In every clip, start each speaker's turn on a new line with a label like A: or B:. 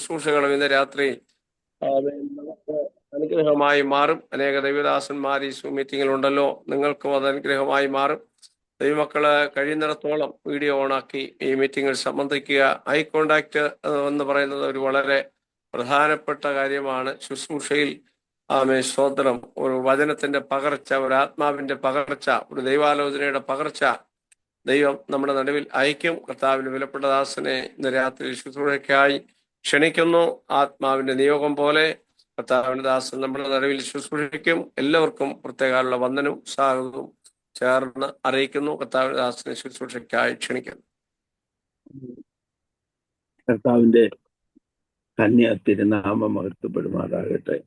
A: ശുശ്രൂഷകളും ഇന്ന് രാത്രി നമുക്ക് അനുഗ്രഹമായി മാറും. അനേക ദൈവദാസന്മാർ ഈ സൂം മീറ്റിങ്ങിലുണ്ടല്ലോ, നിങ്ങൾക്കും അത് അനുഗ്രഹമായി മാറും. ദൈവമക്കള് കഴിയുന്നിടത്തോളം വീഡിയോ ഓണാക്കി ഈ മീറ്റിങ്ങിൽ സംബന്ധിക്കുക. ഐ കോണ്ടാക്ട് എന്ന് പറയുന്നത് ഒരു വളരെ പ്രധാനപ്പെട്ട കാര്യമാണ്. ശുശ്രൂഷയിൽ സ്തോത്രം, ഒരു വചനത്തിന്റെ പകർച്ച, ഒരു ആത്മാവിന്റെ പകർച്ച, ഒരു ദൈവാലോചനയുടെ പകർച്ച ദൈവം നമ്മുടെ നടുവിൽ അയക്കും. കർത്താവിന്റെ വിലപ്പെട്ട ദാസനെ ഇന്ന് രാത്രി ശുശ്രൂഷയ്ക്കായി ക്ഷണിക്കുന്നു. ആത്മാവിന്റെ നിയോഗം പോലെ കർത്താവിന്റെ ദാസൻ നമ്മുടെ നടുവിൽ ശുശ്രൂഷിക്കും. എല്ലാവർക്കും പ്രത്യേകമുള്ള വന്ദനവും സ്വാഗതവും ചേർന്ന് അറിയിക്കുന്നു. കർത്താവിന്റെ ദാസനെ ശുശ്രൂഷയ്ക്കായി ക്ഷണിക്കുന്നു.
B: കർത്താവിന്റെ കന്യ തിരുനാമം മഹത്വപ്പെടുമാറാകട്ടെ.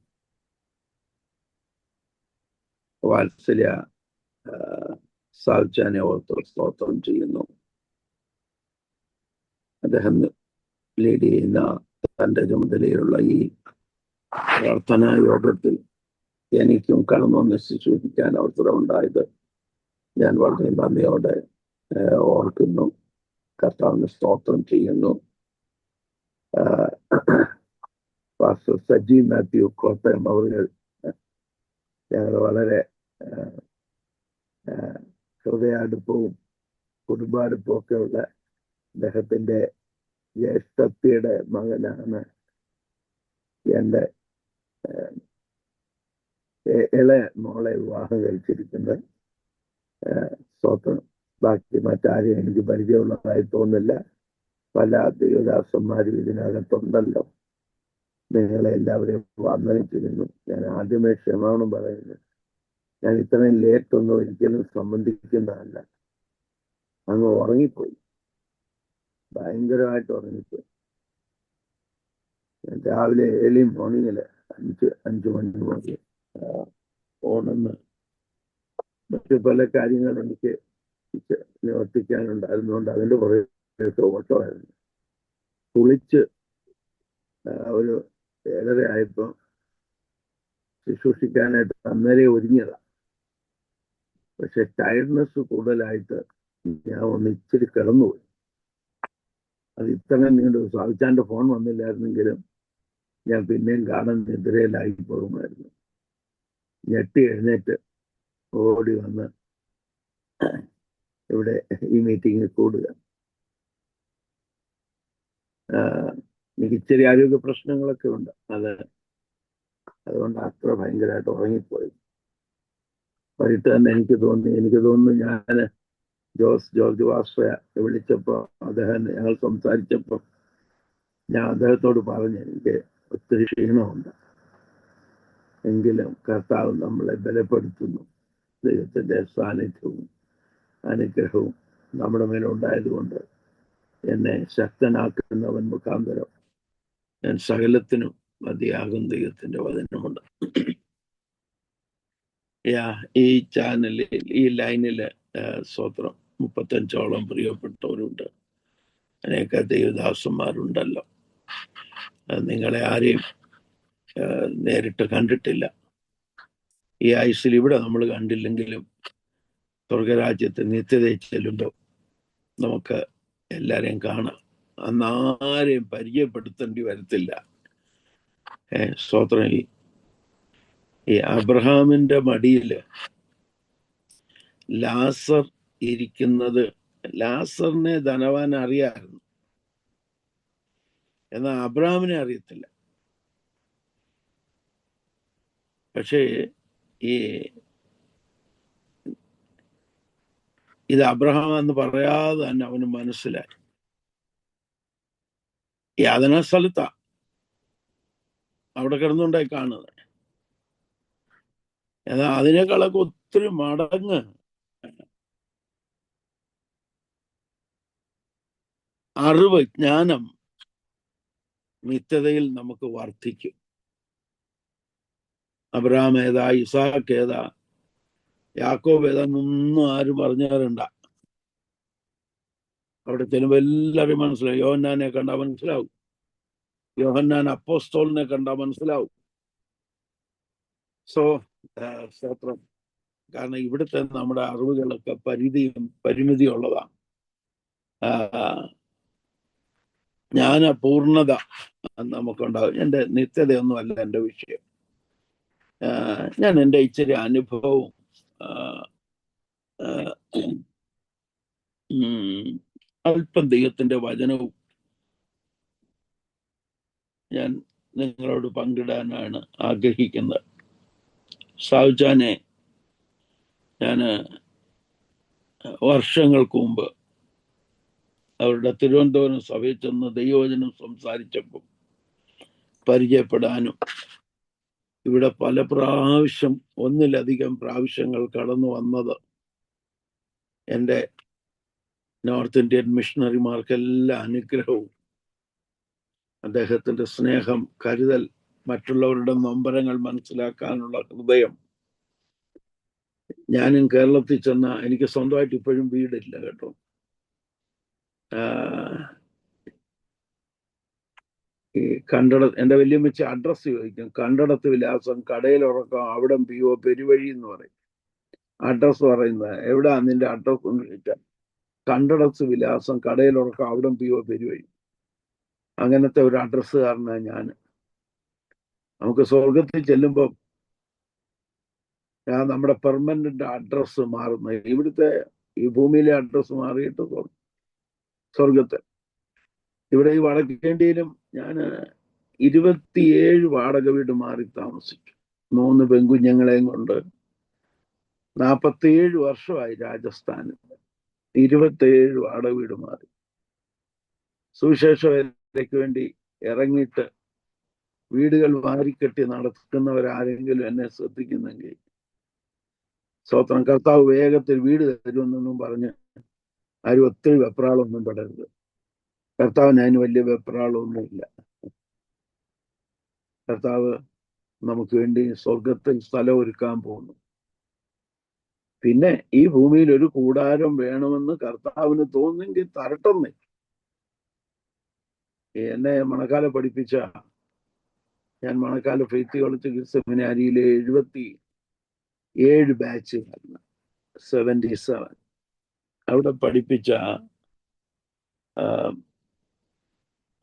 B: വാത്സല്യ സാൽച്ചാനെ ഓർത്ത് സ്തോത്രം ചെയ്യുന്നു. അദ്ദേഹം ലീഡ് ചെയ്യുന്ന തൻ്റെ ചുമതലയുള്ള ഈ പ്രാർത്ഥനാ യോഗത്തിൽ എനിക്കും കടന്നൊന്ന് ശുശ്രൂഷിക്കാൻ അവസരമുണ്ടായത് ഞാൻ വളരെ നന്ദിയോടെ ഓർക്കുന്നു. കർത്താവിന് സ്തോത്രം ചെയ്യുന്നു. പാസ്റ്റർ സജി മാത്യു കോട്ടയം അവർ ഞങ്ങൾ വളരെ ഹൃദയാടുപ്പവും കുടുംബാടുപ്പവും ഒക്കെ ഉള്ള അദ്ദേഹത്തിൻ്റെ ജ്യേഷ്ഠത്തിയുടെ മകനാണ് എൻ്റെ ഇളയ മോളെ വിവാഹം കഴിച്ചിരിക്കുന്നത്. സ്തോത്രം. ബാക്കി മറ്റാരെയും എനിക്ക് പരിചയമുള്ളതായി തോന്നില്ല. പല ദൈവദാസന്മാരും ഇതിനകത്തുണ്ടല്ലോ. നിങ്ങളെ എല്ലാവരെയും വന്ദനിച്ചിരുന്നു. ഞാൻ ആദ്യമേ ക്ഷമാപണം പറയുന്നു. ഞാൻ ഇത്രയും ലേറ്റൊന്നും ഒരിക്കലും സംബന്ധിക്കുന്നതല്ല. അങ്ങ് ഉറങ്ങിപ്പോയി, ഭയങ്കരമായിട്ട് ഉറങ്ങിപ്പോയി. ഞാൻ രാവിലെ ഏർലി മോർണിംഗിൽ 5 മണി മുതൽ ഫോണെന്ന് മറ്റു പല കാര്യങ്ങൾ എനിക്ക് നിവർത്തിക്കാനുണ്ടായിരുന്നുകൊണ്ട് അതിൻ്റെ പുറകെ ഓട്ടമായിരുന്നു. കുളിച്ച് ഒരു 7:30 ആയപ്പോൾ ശുശ്രൂഷിക്കാനായിട്ട് അന്നേരെ ഒരുങ്ങിയതാണ്. പക്ഷെ ടയർഡ്നെസ് കൂടുതലായിട്ട് ഞാൻ ഒന്ന് ഇച്ചിരി കിടന്നുപോയി. അത് ഇത്രയും നീണ്ടു. സാവിച്ചാൻ്റെ ഫോൺ വന്നില്ലായിരുന്നെങ്കിലും ഞാൻ പിന്നെയും കാണാൻ നിദ്രയിലായി പോകുമായിരുന്നു. ഞെട്ടി എഴുന്നേറ്റ് ഓടി വന്ന് ഇവിടെ ഈ മീറ്റിങ്ങിൽ കൂടുക. എനിക്ക് ഇച്ചിരി ആരോഗ്യ പ്രശ്നങ്ങളൊക്കെ ഉണ്ട്. അതുകൊണ്ട് അത്ര ഭയങ്കരമായിട്ട് ഉറങ്ങിപ്പോയി. വൈകിട്ട് തന്നെ എനിക്ക് തോന്നുന്നു ഞാൻ ജോർജ് വാസ്വയ വിളിച്ചപ്പോൾ ഞങ്ങൾ സംസാരിച്ചപ്പോൾ ഞാൻ അദ്ദേഹത്തോട് പറഞ്ഞു, എനിക്ക് ഒത്തിരി ക്ഷീണമുണ്ട്, എങ്കിലും കർത്താവ് നമ്മളെ ബലപ്പെടുത്തുന്നു. ദൈവത്തിൻ്റെ സാന്നിധ്യവും അനുഗ്രഹവും നമ്മുടെ മേലുണ്ടായതുകൊണ്ട് എന്നെ ശക്തനാക്കുന്നവൻ മുഖാന്തരം ഞാൻ സകലത്തിനും മതിയാകും. ദൈവത്തിൻ്റെ വചനമുണ്ട്. ഈ ചാനലിൽ, ഈ ലൈനിൽ സ്തോത്രം 35ഓളം പ്രിയപ്പെട്ടവരുണ്ട്. അനേക ദൈവദാസന്മാരുണ്ടല്ലോ. നിങ്ങളെ ആരെയും നേരിട്ട് കണ്ടിട്ടില്ല. ഈ ആയുസ്സിൽ ഇവിടെ നമ്മൾ കണ്ടില്ലെങ്കിലും സ്വർഗരാജ്യത്ത് നിത്യതയിൽ ചെല്ലുമ്പോൾ നമുക്ക് എല്ലാരെയും കാണാം. അന്ന് ആരെയും പരിചയപ്പെടുത്തേണ്ടി വരത്തില്ല. സ്തോത്രം. ഈ അബ്രഹാമിന്റെ മടിയിൽ ലാസർ ഇരിക്കുന്നത്, ലാസറിനെ ധനവാൻ അറിയാമായിരുന്നു, എന്നാൽ അബ്രഹാമിനെ അറിയത്തില്ല. പക്ഷേ ഇത് അബ്രഹാം എന്ന് പറയാതെ തന്നെ അവന് മനസ്സിലായി. യാതനാ സ്ഥലത്താ അവിടെ കിടന്നുണ്ടായി കാണുന്നത്. എന്നാൽ അതിനേക്കാളൊക്കെ ഒത്തിരി മടങ്ങ് അറിവ്, ജ്ഞാനം നിത്യതയിൽ നമുക്ക് വർദ്ധിക്കും. അബ്രഹാം ഏതാ, ഇസാക്ക് ഏതാ, യാക്കോബ് ഏതാന്നൊന്നും ആരും പറഞ്ഞവരുണ്ട. അവിടെ ചെല്ലുമ്പോൾ എല്ലാവരും മനസ്സിലാവും. യോഹന്നാനെ കണ്ടാൽ മനസ്സിലാവും, യോഹന്നാൻ അപ്പോസ്തോലിനെ കണ്ടാൽ മനസ്സിലാവും. സ്തോത്രം. കാരണം ഇവിടുത്തെ നമ്മുടെ അറിവുകളൊക്കെ പരിമിതിയുള്ളതാണ്. ജ്ഞാന പൂർണ്ണത നമുക്കുണ്ടാകും. എൻ്റെ നിത്യതയൊന്നും അല്ല എൻ്റെ വിഷയം. ഞാൻ എൻ്റെ ഇച്ചിരി അനുഭവവും അല്പം ദൈവത്തിൻ്റെ വചനവും ഞാൻ നിങ്ങളോട് പങ്കിടാനാണ് ആഗ്രഹിക്കുന്നത്. സാവുജാനെ ഞാൻ വർഷങ്ങൾക്ക് മുമ്പ് അവരുടെ തിരുവനന്തപുരം സഭയിൽ ചെന്ന് ദൈവവചനം സംസാരിച്ചപ്പോൾ പരിചയപ്പെടാനും ഇവിടെ പല പ്രാവശ്യം, ഒന്നിലധികം പ്രാവശ്യങ്ങൾ കടന്നു വന്നത് എൻ്റെ നോർത്ത് ഇന്ത്യൻ മിഷണറിമാർക്കെല്ലാം അനുഗ്രഹവും അദ്ദേഹത്തിൻ്റെ സ്നേഹം, കരുതൽ, മറ്റുള്ളവരുടെ നൊമ്പരങ്ങൾ മനസ്സിലാക്കാനുള്ള ഹൃദയം. ഞാനും കേരളത്തിൽ ചെന്ന, എനിക്ക് സ്വന്തമായിട്ട് ഇപ്പോഴും വീടില്ല കേട്ടോ. ഈ എൻ്റെ വല്യമ്മച്ചി അഡ്രസ്സ് ചോദിക്കും. കണ്ടടത്ത് വിലാസം, കടയിലുറക്കം, അവിടം PO, പെരുവഴി എന്ന് പറയും. അഡ്രസ്സ് പറയുന്നത് എവിടാ നിന്റെ അഡ്രസ്സ് എന്ന് ചോദിച്ചാൽ കണ്ടടത്ത് വിലാസം, കടയിലുറക്കം, അവിടം PO, പെരുവഴി. അങ്ങനത്തെ ഒരു അഡ്രസ്സുകാരനാണ് ഞാൻ. നമുക്ക് സ്വർഗത്തിൽ ചെല്ലുമ്പോൾ നമ്മുടെ പെർമനന്റ് അഡ്രസ്സ് മാറുന്നത്. ഇവിടുത്തെ ഈ ഭൂമിയിലെ അഡ്രസ്സ് മാറിയിട്ട് സ്വർഗത്തിൽ. ഇവിടെ ഈ വടക്കേണ്ടിയിലും ഞാൻ 27 വാടക വീട് മാറി താമസിച്ചു. 3 പെൺകുഞ്ഞുങ്ങളെയും കൊണ്ട് 47 വർഷമായി രാജസ്ഥാനിൽ. 27 വാടക വീട് മാറി. സുവിശേഷ വേലയ്ക്ക് വേണ്ടി ഇറങ്ങിയിട്ട് വീടുകൾ വാരിക്കെട്ടി നടക്കുന്നവരാരെങ്കിലും എന്നെ ശ്രദ്ധിക്കുന്നെങ്കിൽ സ്തോത്രം. കർത്താവ് വേഗത്തിൽ വീട് തരുമെന്നൊന്നും പറഞ്ഞ് ആരും ഒത്തിരി വെപ്രാളൊന്നും പെടരുത്. കർത്താവിന് അതിന് വലിയ വെപ്രാളമൊന്നുമില്ല. കർത്താവ് നമുക്ക് വേണ്ടി സ്വർഗത്തിൽ സ്ഥലം ഒരുക്കാൻ പോകുന്നു. പിന്നെ ഈ ഭൂമിയിൽ ഒരു കൂടാരം വേണമെന്ന് കർത്താവിന് തോന്നുന്നെങ്കിൽ തരട്ടെന്നേ. എന്നെ മണക്കാല പഠിപ്പിച്ച, ഞാൻ മണക്കാല ഫെയ്ത്ത് കോളേജ് സെമിനാരിയിലെ 77 ബാച്ച് 77 അവിടെ പഠിപ്പിച്ച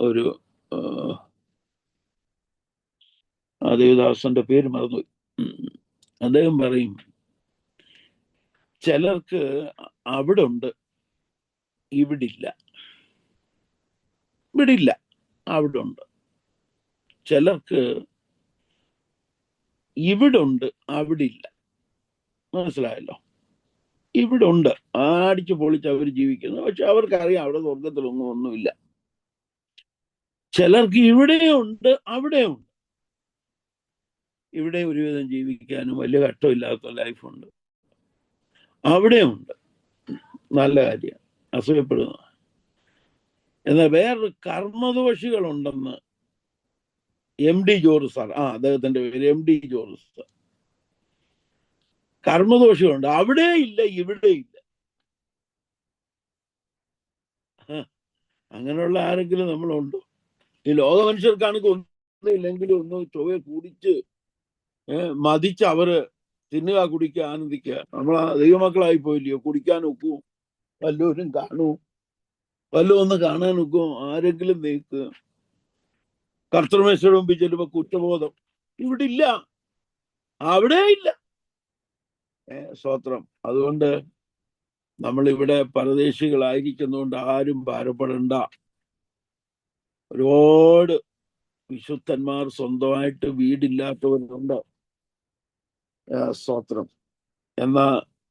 B: ഒരു ദേവദാസന്റെ പേര് മറന്നു. അദ്ദേഹം പറയും, ചിലർക്ക് അവിടെ ഉണ്ട്, ഇവിടില്ല. ഇവിടില്ല, അവിടെ ഉണ്ട്. ചിലർക്ക് ഇവിടെ ഉണ്ട്, അവിടെ ഇല്ല. മനസ്സിലായല്ലോ? ഇവിടെ ഉണ്ട്, അടിച്ചു പൊളിച്ച് അവർ ജീവിക്കുന്നു. പക്ഷെ അവർക്കറിയാം അവിടെ സ്വർഗത്തിലൊന്നുമില്ല. ചിലർക്ക് ഇവിടെയുണ്ട്, അവിടെയുണ്ട്. ഇവിടെ ഒരുവിധം ജീവിക്കാനും വലിയ കഷ്ടമില്ലാത്ത ലൈഫുണ്ട്. അവിടെയുണ്ട്, നല്ല കാര്യം, അസൂയപ്പെടുന്നു. എന്നാൽ വേറൊരു കർമ്മദോഷികളുണ്ടെന്ന് MD ജോർജ് സാർ, അദ്ദേഹത്തിന്റെ പേര് MD ജോർജ് സാർ. കർമ്മദോഷികളുണ്ട്, അവിടെ ഇല്ല, ഇവിടെ ഇല്ല. അങ്ങനെയുള്ള ആരെങ്കിലും നമ്മളുണ്ടോ? ഈ ലോക മനുഷ്യർക്കാണെങ്കിൽ ഒന്നുമില്ലെങ്കിലും ഒന്ന് ചൊവ്വ കുടിച്ച് മതിച്ച് അവര് തിന്നുക, കുടിക്കുക, ആനന്ദിക്കുക. നമ്മളാ ദൈവമക്കളായി പോയില്ലയോ? കുടിക്കാൻ ഒക്കും, വല്ലവരും കാണൂ, വല്ലതും ഒന്ന് കാണാൻ ഒക്കും, ആരെങ്കിലും നീക്കുക. കർത്തൃമേശ്വരം മുമ്പിൽ ചെല്ലുമ്പോ കുറ്റബോധം. ഇവിടെ ഇല്ല, അവിടെ ഇല്ല. സ്തോത്രം. അതുകൊണ്ട് നമ്മളിവിടെ പരദേശികളായിരിക്കുന്നതുകൊണ്ട് ആരും ഭാരപ്പെടണ്ട. ഒരുപാട് വിശുദ്ധന്മാർ സ്വന്തമായിട്ട് വീടില്ലാത്തവരുണ്ട്. സ്തോത്രം. എന്നാ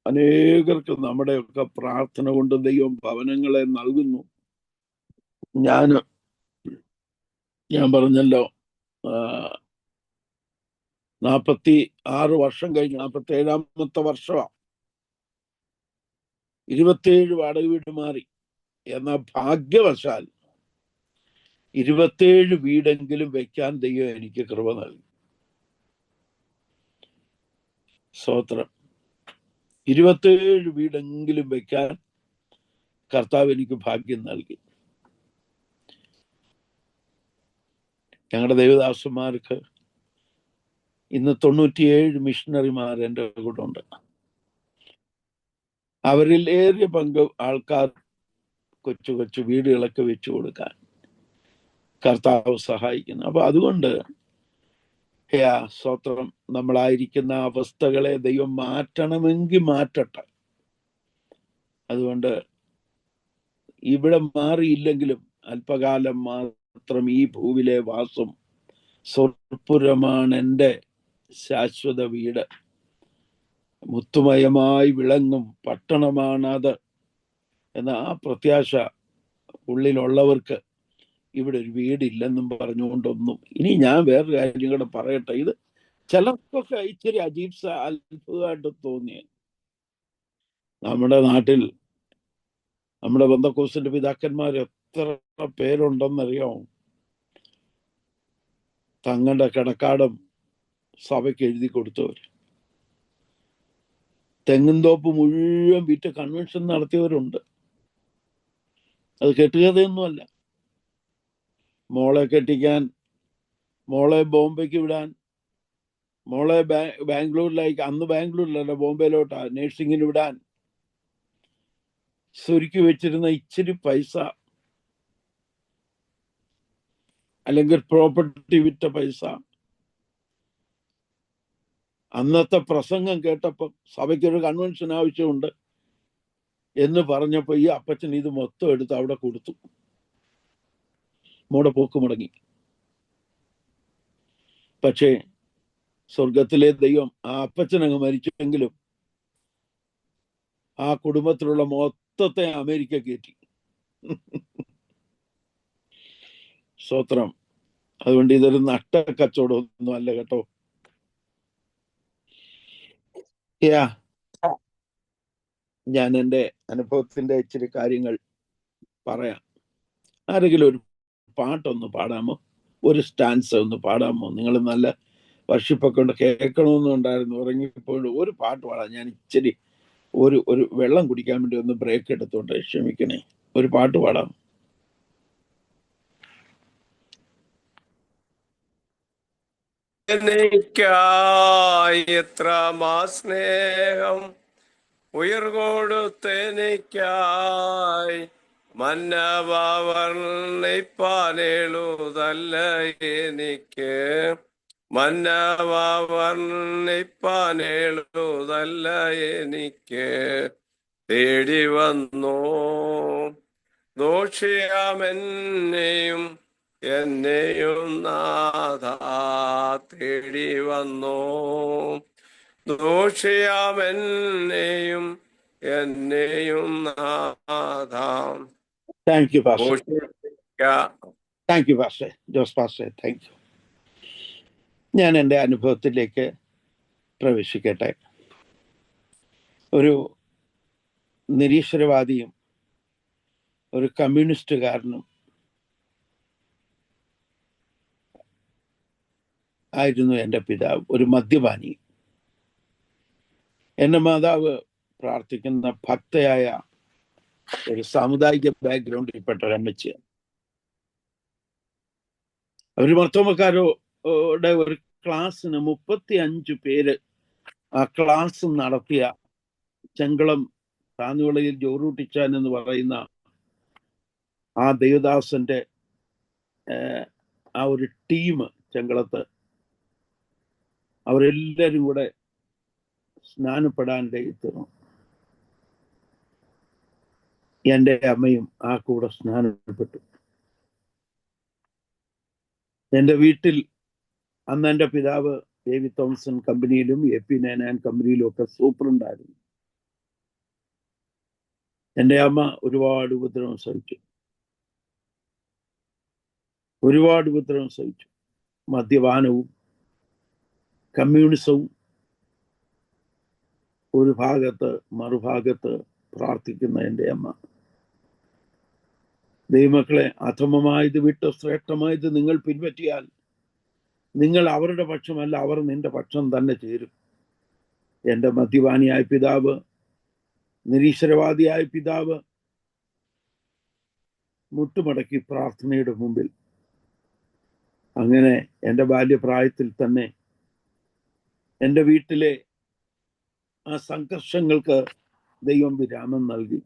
B: അനേകർക്ക് നമ്മുടെയൊക്കെ പ്രാർത്ഥന കൊണ്ട് ദൈവം ഭവനങ്ങളെ നൽകുന്നു. ഞാൻ പറഞ്ഞല്ലോ, 46 വർഷം കഴിഞ്ഞ് 47ാമത്തെ വർഷമാണ്. 27 വാടക വീട് മാറി. എന്നാൽ ഭാഗ്യവശാൽ 27 വീടെങ്കിലും വെക്കാൻ ദൈവം എനിക്ക് കൃപ നൽകി. സ്തോത്രം. 27 വീടെങ്കിലും വെക്കാൻ കർത്താവ് എനിക്ക് ഭാഗ്യം നൽകി. ഞങ്ങളുടെ ദേവദാസന്മാർക്ക് ഇന്ന് 97 മിഷണറിമാർ എൻ്റെ കൂടെ ഉണ്ട്. അവരിൽ ഏറിയ പങ്ക് ആൾക്കാർ കൊച്ചു കൊച്ചു വീടുകളൊക്കെ വെച്ചു കൊടുക്കാൻ കർത്താവ് സഹായിക്കുന്നു. അപ്പൊ അതുകൊണ്ട് സ്തോത്രം, നമ്മളായിരിക്കുന്ന അവസ്ഥകളെ ദൈവം മാറ്റണമെങ്കിൽ മാറ്റട്ടെ. അതുകൊണ്ട് ഇവിടെ മാറിയില്ലെങ്കിലും അല്പകാലം മാത്രം ഈ ഭൂവിലെ വാസം, സ്വർപ്പുരമാണ് എൻ്റെ ശാശ്വത വീട്, മുത്തുമയമായി വിളങ്ങും പട്ടണമാണത് എന്ന ആ പ്രത്യാശ ഉള്ളിലുള്ളവർക്ക് ഇവിടെ ഒരു വീടില്ലെന്നും പറഞ്ഞുകൊണ്ടൊന്നും. ഇനി ഞാൻ വേറൊരു കാര്യം കൂടെ പറയട്ടെ. ഇത് ചിലർക്കൊക്കെ ഇച്ചിരി അത്ഭുതമായിട്ട് തോന്നിയ, നമ്മുടെ നാട്ടിൽ നമ്മുടെ ബന്ധക്കോസിന്റെ പിതാക്കന്മാർ എത്ര പേരുണ്ടെന്നറിയാമോ? തങ്ങളുടെ കിടക്കാടം സഭയ്ക്ക് എഴുതി കൊടുത്തവർ, തെങ്ങുംതോപ്പ് മുഴുവൻ വിറ്റ് കൺവെൻഷൻ നടത്തിയവരുണ്ട്. അത് കെട്ടുകഥയൊന്നുമല്ല. മോളെ കെട്ടിക്കാൻ, മോളെ ബോംബെക്ക് വിടാൻ, മോളെ ബാംഗ്ലൂരിലേക്ക്, അന്ന് ബാംഗ്ലൂരിലല്ല ബോംബെയിലോട്ടാ നേഴ്സിങ്ങിന് വിടാൻ സ്വരുക്കി വെച്ചിരുന്ന ഇച്ചിരി പൈസ, അല്ലെങ്കിൽ പ്രോപ്പർട്ടി വിറ്റ പൈസ, അന്നത്തെ പ്രസംഗം കേട്ടപ്പോൾ സഭയ്ക്കൊരു കൺവെൻഷൻ ആവശ്യമുണ്ട് എന്ന് പറഞ്ഞപ്പോൾ ഈ അപ്പച്ചൻ ഇത് മൊത്തം എടുത്ത് അവിടെ കൊടുത്തു. മോടെ പോക്ക് മുടങ്ങി. പക്ഷേ സ്വർഗത്തിലെ ദൈവം ആ അപ്പച്ചനങ്ങ് മരിച്ചെങ്കിലും ആ കുടുംബത്തിലുള്ള മൊത്തത്തെ അമേരിക്ക കയറ്റി. സ്തോത്രം. അതുകൊണ്ട് ഇതൊരു നഷ്ടക്കച്ചവടമൊന്നും അല്ല കേട്ടോ. ഞാൻ എൻ്റെ അനുഭവത്തിന്റെ ഇച്ചിരി കാര്യങ്ങൾ പറയാം. ആരെങ്കിലും ഒരു പാട്ടൊന്ന് പാടാമോ? ഒരു സ്റ്റാൻസ് ഒന്ന് പാടാമോ? നിങ്ങൾ നല്ല വർഷിപ്പൊക്കെ കൊണ്ട് കേൾക്കണമെന്നുണ്ടായിരുന്നു. ഉറങ്ങിപ്പോഴും ഒരു പാട്ട് പാടാം. ഞാൻ ഇച്ചിരി ഒരു വെള്ളം കുടിക്കാൻ വേണ്ടി ഒന്ന് ബ്രേക്ക് എടുത്തോട്ടെ, ക്ഷമിക്കണേ. ഒരു പാട്ട് പാടാം.
A: എനിക്കായി എത്ര സ്നേഹം ഉയർകൊടുത്തെനിക്കായി, മന്നവർണിപ്പാനെഴുതല്ല എനിക്ക്, മന്നവർണിപ്പാനെഴുതല്ല എനിക്ക്. തേടി വന്നു ദോഷിയാമെന്നെയും എന്നെയും നാഥാ, തേടി വന്നു ദോഷിയാമെന്നെയും എന്നെയും നാഥാ.
B: Thank you pastor. Thank you pastor, Jose pastor. Thank you. ഞാൻ എൻ്റെ അനുഭവത്തിലേക്ക് പ്രവേശിക്കട്ടെ. ഒരു നിരീശ്വരവാദിയും ഒരു കമ്മ്യൂണിസ്റ്റുകാരനും ആയിരുന്നു എൻ്റെ പിതാവ്. ഒരു മദ്യപാനി. എൻ്റെ മാതാവ് പ്രാർത്ഥിക്കുന്ന ഭക്തയായ ഒരു സാമുദായിക ബാക്ക്ഗ്രൗണ്ടിൽപ്പെട്ട ഒരമ്മച്ചിയാണ്. അവർ മർത്തോമക്കാരുടെ ഒരു ക്ലാസ്സിന് 35 പേര് ആ ക്ലാസ് നടത്തിയ ചെങ്കളം താന്നുവിളയിൽ ജോറൂട്ടിച്ചാൻ എന്ന് പറയുന്ന ആ ദേവദാസന്റെ ആ ഒരു ടീം ചെങ്കളത്ത്, അവരെല്ലാവരും കൂടെ സ്നാനപ്പെടാനിടയിത്തീർന്നു. എൻ്റെ അമ്മയും ആ കൂടെ സ്നാനപ്പെട്ടു. എൻ്റെ വീട്ടിൽ അന്ന് എൻ്റെ പിതാവ് ഡേവി തോമസൺ കമ്പനിയിലും AP നൈനാൻ കമ്പനിയിലും ഒക്കെ സൂപ്രണ്ടായിരുന്നു. എൻ്റെ അമ്മ ഒരുപാട് ഉപദ്രവം സഹിച്ചു. മദ്യപാനവും കമ്മ്യൂണിസവും ഒരു ഭാഗത്ത്, മറുഭാഗത്ത് പ്രാർത്ഥിക്കുന്ന എൻ്റെ അമ്മ. ദൈവമക്കളെ, അധമമായത് വിട്ട് ശ്രേഷ്ഠമായത് നിങ്ങൾ പിൻപറ്റിയാൽ നിങ്ങൾ അവരുടെ പക്ഷമല്ല, അവർ നിന്റെ പക്ഷം തന്നെ ചേരും. എൻ്റെ മദ്യപാനിയായ പിതാവ്, നിരീശ്വരവാദിയായ പിതാവ് മുട്ടുമടക്കി പ്രാർത്ഥനയുടെ മുമ്പിൽ. അങ്ങനെ എൻ്റെ ബാല്യപ്രായത്തിൽ തന്നെ എൻ്റെ വീട്ടിലെ ആ സംഘർഷങ്ങൾക്ക് ദൈവം വിരാമം നൽകി.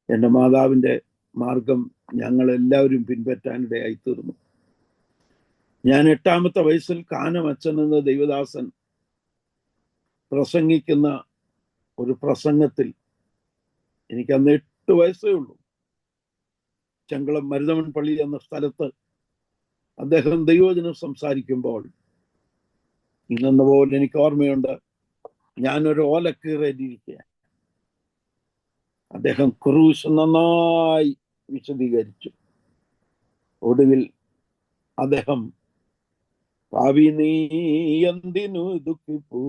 B: എൻ്റെ മാതാവിൻ്റെ മാർഗം ഞങ്ങൾ എല്ലാവരും പിൻപറ്റാനിടയായി തീർന്നു. ഞാൻ 8ാമത്തെ വയസ്സിൽ കാനമച്ചൻ എന്ന ദൈവദാസൻ പ്രസംഗിക്കുന്ന ഒരു പ്രസംഗത്തിൽ, എനിക്കന്ന് 8 വയസ്സേ ഉള്ളൂ, ചെങ്കളം മരുതമൺ പള്ളി എന്ന സ്ഥലത്ത് അദ്ദേഹം ദൈവവചനം സംസാരിക്കുമ്പോൾ ഇന്നെന്ന പോലെ എനിക്ക് ഓർമ്മയുണ്ട്, ഞാനൊരു ഓലക്കീറയിലിരിക്കുക. അദ്ദേഹം ക്രൂശ് നന്നായി വിശദീകരിച്ചു. ഒടുവിൽ അദ്ദേഹം, പാവി നീ എന്തിനു ദുഃഖിപ്പൂ,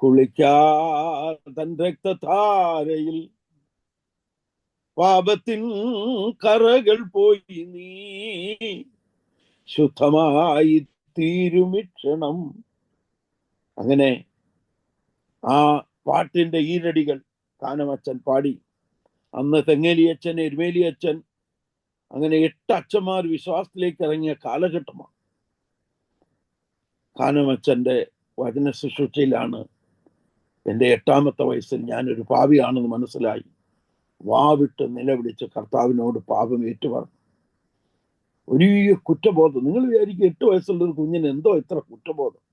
B: കുളിക്കാൻ രക്തധാരയിൽ പാപത്തിൻ കറകൾ പോയി നീ ശുദ്ധമായി തീരുമിക്ഷണം. അങ്ങനെ ആ പാട്ടിന്റെ ഈരടികൾ കാനമച്ചൻ പാടി. അന്ന് തെങ്ങേലിയച്ഛൻ, എരുമേലിയച്ഛൻ, അങ്ങനെ 8 അച്ഛന്മാർ വിശ്വാസത്തിലേക്ക് ഇറങ്ങിയ കാലഘട്ടമാണ്. കാനമച്ചന്റെ വചന ശുശ്രൂഷയിലാണ് എൻ്റെ 8ാമത്തെ വയസ്സിൽ ഞാനൊരു പാപിയാണെന്ന് മനസ്സിലായി. വാവിട്ട് നിലവിളിച്ച് കർത്താവിനോട് പാപം ഏറ്റുപറഞ്ഞു. വലിയ കുറ്റബോധം. നിങ്ങൾ വിചാരിക്കും 8 വയസ്സുള്ള ഒരു കുഞ്ഞിന് എന്തോ ഇത്ര കുറ്റബോധം?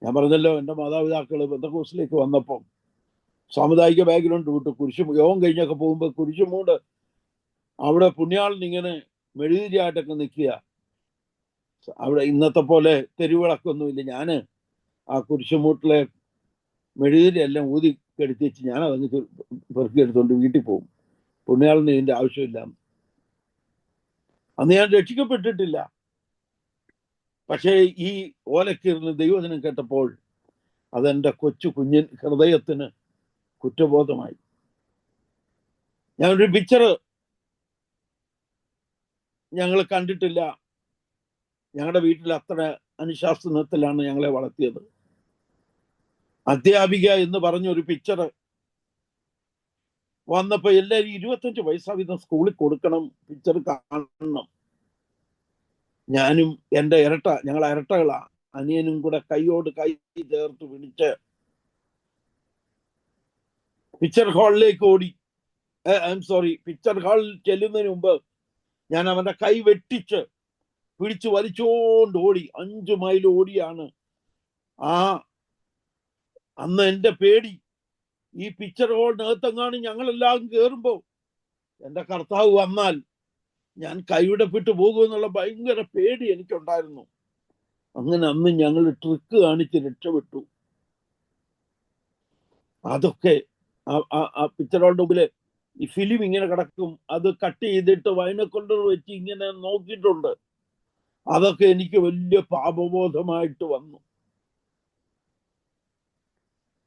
B: ഞാൻ പറഞ്ഞല്ലോ, എൻ്റെ മാതാപിതാക്കൾ പെന്തക്കോസ്തിലേക്ക് വന്നപ്പം സാമുദായിക ബാക്ക്ഗ്രൗണ്ട് വിട്ട് യോഗം കഴിഞ്ഞൊക്കെ പോകുമ്പോൾ കുരിശുമൂട് അവിടെ പുണ്യാളിനിങ്ങനെ മെഴുകുതിരിയായിട്ടൊക്കെ നിൽക്കുക. അവിടെ ഇന്നത്തെ പോലെ തെരുവിളക്കൊന്നുമില്ല. ഞാൻ ആ കുരിശുമൂട്ടിലെ മെഴുകുതിരി എല്ലാം ഊതി കെടുത്തിച്ച് ഞാൻ അതങ്ങ് പെറുക്കിയെടുത്തോണ്ട് വീട്ടിൽ പോകും. പുണ്യാളിന് ഇതിൻ്റെ ആവശ്യമില്ല. അന്ന് ഞാൻ രക്ഷിക്കപ്പെട്ടിട്ടില്ല. പക്ഷേ ഈ ഓലക്കീറിന് ദൈവവചനം കേട്ടപ്പോൾ അതെൻ്റെ കൊച്ചു കുഞ്ഞൻ ഹൃദയത്തിന് കുറ്റബോധമായി. ഞാനൊരു പിക്ചർ ഞങ്ങൾ കണ്ടിട്ടില്ല. ഞങ്ങളുടെ വീട്ടിൽ അത്ര അനുശാസനത്തിലാണ് ഞങ്ങളെ വളർത്തിയത്. അധ്യാപിക എന്ന് പറഞ്ഞൊരു പിക്ചർ വന്നപ്പോ എല്ലാവരും 25 വയസ്സാവിധം സ്കൂളിൽ കൊടുക്കണം, പിക്ചർ കാണണം. ഞാനും എൻ്റെ ഞങ്ങൾ ഇരട്ടകളാ, അനിയനും കൂടെ കൈയോട് കൈ ചേർത്ത് പിടിച്ച് പിക്ചർ ഹാളിലേക്ക് ഓടി. പിക്ചർ ഹാളിൽ ചെല്ലുന്നതിന് മുമ്പ് ഞാൻ അവന്റെ കൈ വെട്ടിച്ച് പിടിച്ചു വലിച്ചോണ്ട് ഓടി. 5 മൈൽ ഓടിയാണ്. അന്ന് എൻ്റെ പേടി, ഈ പിക്ചർ ഹാളിനകത്തെങ്ങാണ് ഞങ്ങളെല്ലാം കയറുമ്പോ എൻ്റെ കർത്താവ് വന്നാൽ ഞാൻ കൈവിടപ്പെട്ടു പോകുമെന്നുള്ള ഭയങ്കര പേടി എനിക്കുണ്ടായിരുന്നു. അങ്ങനെ അന്ന് ഞങ്ങൾ ട്രിക്ക് കാണിച്ച് രക്ഷപ്പെട്ടു. അതൊക്കെ ആ പിക്ചർ ഹാളിന്റെ മുമ്പില് ഈ ഫിലിം ഇങ്ങനെ കിടക്കും, അത് കട്ട് ചെയ്തിട്ട് വൈനക്കൊണ്ടർ വെച്ച് ഇങ്ങനെ നോക്കിയിട്ടുണ്ട്. അതൊക്കെ എനിക്ക് വലിയ പാപബോധമായിട്ട് വന്നു.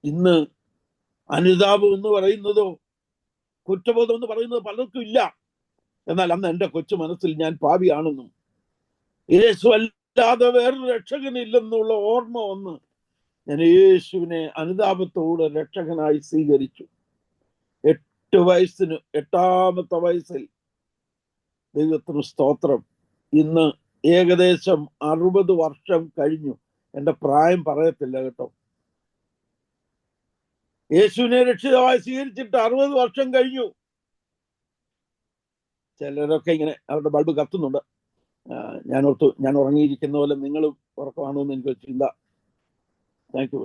B: ഇന്ന് അനുതാപം എന്ന് പറയുന്നതോ കുറ്റബോധം എന്ന് പറയുന്നത് പലർക്കും ഇല്ല. എന്നാൽ അന്ന് എൻ്റെ കൊച്ചു മനസ്സിൽ ഞാൻ പാപിയാണെന്നും യേശു അല്ലാതെ വേറൊരു രക്ഷകനില്ലെന്നുള്ള ഓർമ്മ വന്ന് ഞാൻ യേശുവിനെ അനുതാപത്തോടെ രക്ഷകനായി സ്വീകരിച്ചു. 8ാമത്തെ വയസ്സിൽ, ദൈവത്തിന് സ്തോത്രം, ഇന്ന് ഏകദേശം 60 വർഷം കഴിഞ്ഞു. എൻ്റെ പ്രായം പറയത്തില്ല കേട്ടോ. യേശുവിനെ രക്ഷിതാവായി സ്വീകരിച്ചിട്ട് 60 വർഷം കഴിഞ്ഞു. ചിലരൊക്കെ ഇങ്ങനെ അവരുടെ ബൾബ് കത്തുന്നുണ്ട്. ഞാൻ ഉറങ്ങിയിരിക്കുന്ന പോലെ നിങ്ങളും ഉറക്കമാണോ എന്ന് എനിക്ക് ചിന്ത. Thank you.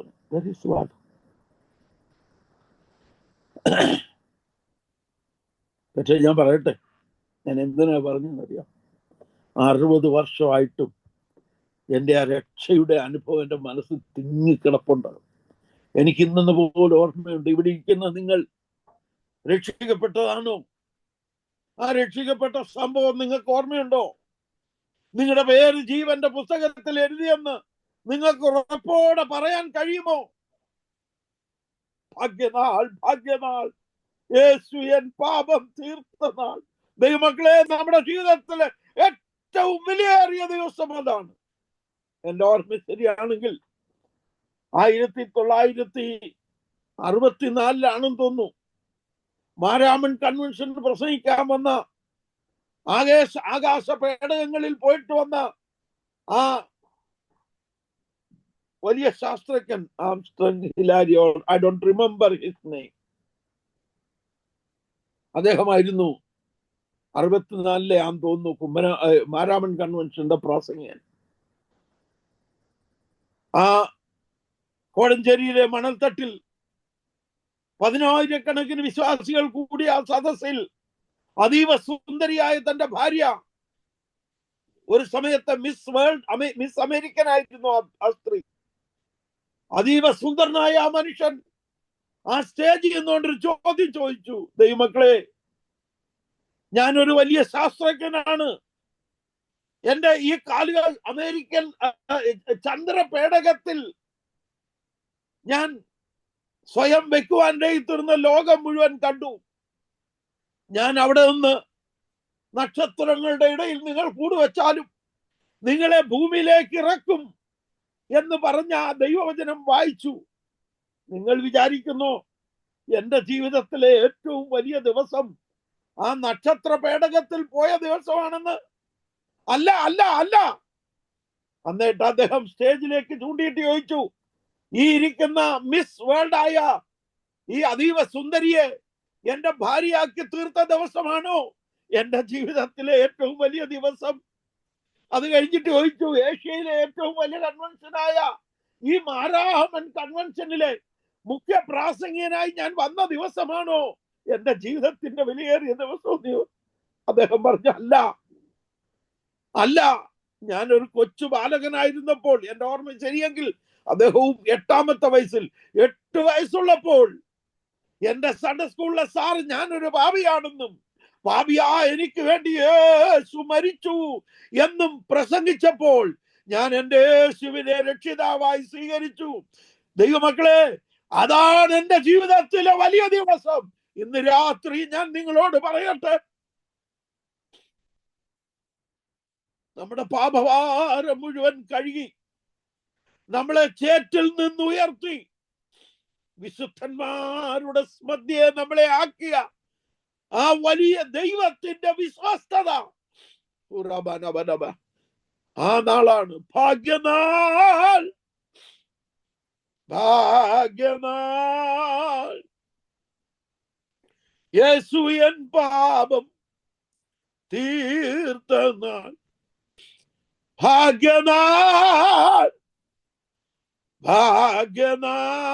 B: പക്ഷെ ഞാൻ പറയട്ടെ, ഞാൻ എന്തിനാ പറഞ്ഞെന്നറിയാം? 60 വർഷമായിട്ടും എൻ്റെ ആ രക്ഷയുടെ അനുഭവം എൻ്റെ മനസ്സിൽ തിങ്ങിക്കിടപ്പുണ്ടാകും. എനിക്ക് ഇന്നെന്ന് പോലും ഓർമ്മയുണ്ട്. ഇവിടെ ഇരിക്കുന്ന നിങ്ങൾ രക്ഷിക്കപ്പെട്ടതാണോ? ആ രക്ഷിക്കപ്പെട്ട സംഭവം നിങ്ങൾക്ക് ഓർമ്മയുണ്ടോ? നിങ്ങളുടെ പേര് ജീവന്റെ പുസ്തകത്തിൽ എഴുതിയെന്ന് നിങ്ങൾക്ക് ഉറപ്പോടെ പറയാൻ കഴിയുമോ? ഭാഗ്യനാൾ, ഭാഗ്യനാൾ, യേശു എൻ പാപം തീർത്ത നാൾ. ദൈവമക്കളെ, നമ്മുടെ ജീവിതത്തിലെ ഏറ്റവും വിലയേറിയ ദിവസം അതാണ്. എൻ്റെ ഓർമ്മ ശരിയാണെങ്കിൽ 1964 തോന്നുന്നു, മാരാമൺ കൺവെൻഷൻ പ്രസംഗിക്കാൻ വന്ന ആകാശ പേടകങ്ങളിൽ പോയിട്ട് വന്ന ആ വലിയ ശാസ്ത്രജ്ഞൻ, Armstrong Hillary, I don't remember his name. അദ്ദേഹമായിരുന്നു 64 ആണെന്ന് തോന്നുന്നു മാരാമൺ കൺവെൻഷന്റെ പ്രാസംഗികൻ. ആ കോഴഞ്ചേരിയിലെ മണൽത്തട്ടിൽ 10,000-കണക്കിന് വിശ്വാസികൾ കൂടിയ ആ സദസ്സിൽ അതീവ സുന്ദരിയായ തന്റെ ഭാര്യ, ഒരു സമയത്ത് മിസ് അമേരിക്കൻ ആയിരുന്നു ആ സ്ത്രീ, അതീവ സുന്ദരനായ ആ മനുഷ്യൻ ആ സ്റ്റേജിൽ നിന്നുകൊണ്ടൊരു ചോദ്യം ചോദിച്ചു, ദൈവമക്കളെ, ഞാനൊരു വലിയ ശാസ്ത്രജ്ഞനാണ്, എന്റെ ഈ കാലുകൾ അമേരിക്കൻ ചന്ദ്രപേടകത്തിൽ ഞാൻ സ്വയം വെക്കുവാൻ തീർന്ന ലോകം മുഴുവൻ കണ്ടു. ഞാൻ അവിടെ നിന്ന് നക്ഷത്രങ്ങളുടെ ഇടയിൽ നിങ്ങൾ കൂടുവച്ചാലും നിങ്ങളെ ഭൂമിയിലേക്ക് ഇറക്കും എന്ന് പറഞ്ഞ ആ ദൈവവചനം വായിച്ചു. നിങ്ങൾ വിചാരിക്കുന്നു എന്റെ ജീവിതത്തിലെ ഏറ്റവും വലിയ ദിവസം ആ നക്ഷത്ര പേടകത്തിൽ പോയ ദിവസമാണെന്ന്? അല്ല അല്ല അല്ല. എന്നിട്ട് അദ്ദേഹം സ്റ്റേജിലേക്ക് ചൂണ്ടിയിട്ട് ചോദിച്ചു, ഈ ഇരിക്കുന്ന മിസ് വേൾഡ് ആയ ഈ അതീവ സുന്ദരിയെ എന്റെ ഭാര്യയാക്കി തീർത്ത ദിവസമാണോ എന്റെ ജീവിതത്തിലെ ഏറ്റവും വലിയ ദിവസം? അത് കഴിഞ്ഞിട്ട് ചോദിച്ചു, ഏഷ്യയിലെ ഏറ്റവും വലിയ കൺവെൻഷനായ ഈ മാരാമൺ കൺവെൻഷനിലെ മുഖ്യ പ്രാസംഗികനായി ഞാൻ വന്ന ദിവസമാണോ എന്റെ ജീവിതത്തിന്റെ വിലയേറിയ ദിവസം? അദ്ദേഹം പറഞ്ഞു, അല്ല അല്ല, ഞാനൊരു കൊച്ചു ബാലകനായിരുന്നപ്പോൾ, എന്റെ ഓർമ്മ ശരിയെങ്കിൽ അദ്ദേഹവും 8ാമത്തെ വയസ്സിൽ 8 വയസ്സുള്ളപ്പോൾ എന്റെ സൺഡേ സ്കൂളിലെ സാറ് ഞാനൊരു പാപിയാണെന്നും പാപിയാ എനിക്ക് വേണ്ടി യേശു മരിച്ചു എന്നും പ്രസംഗിച്ചപ്പോൾ ഞാൻ എന്റെ യേശുവിനെ രക്ഷിതാവായി സ്വീകരിച്ചു. ദൈവമക്കളെ, അതാണ് എന്റെ ജീവിതത്തിലെ വലിയ ദിവസം. ഇന്ന് രാത്രി ഞാൻ നിങ്ങളോട് പറയട്ടെ, നമ്മുടെ പാപഭാരം മുഴുവൻ കഴുകി നമ്മളെ ചേറ്റിൽ നിന്ന് ഉയർത്തി വിശുദ്ധന്മാരുടെ മധ്യേ നമ്മളെ ആക്കിയ ആ വലിയ ദൈവത്തിന്റെ വിശ്വസ്തത, ആ നാളാണ് ഭാഗ്യനാൾ. ഭാഗ്യനാൾ, യേശു എൻ പാപം തീർത്ത നാൾ. ഭാഗ്യനാൾ, ഭാഗ്യനാൾ,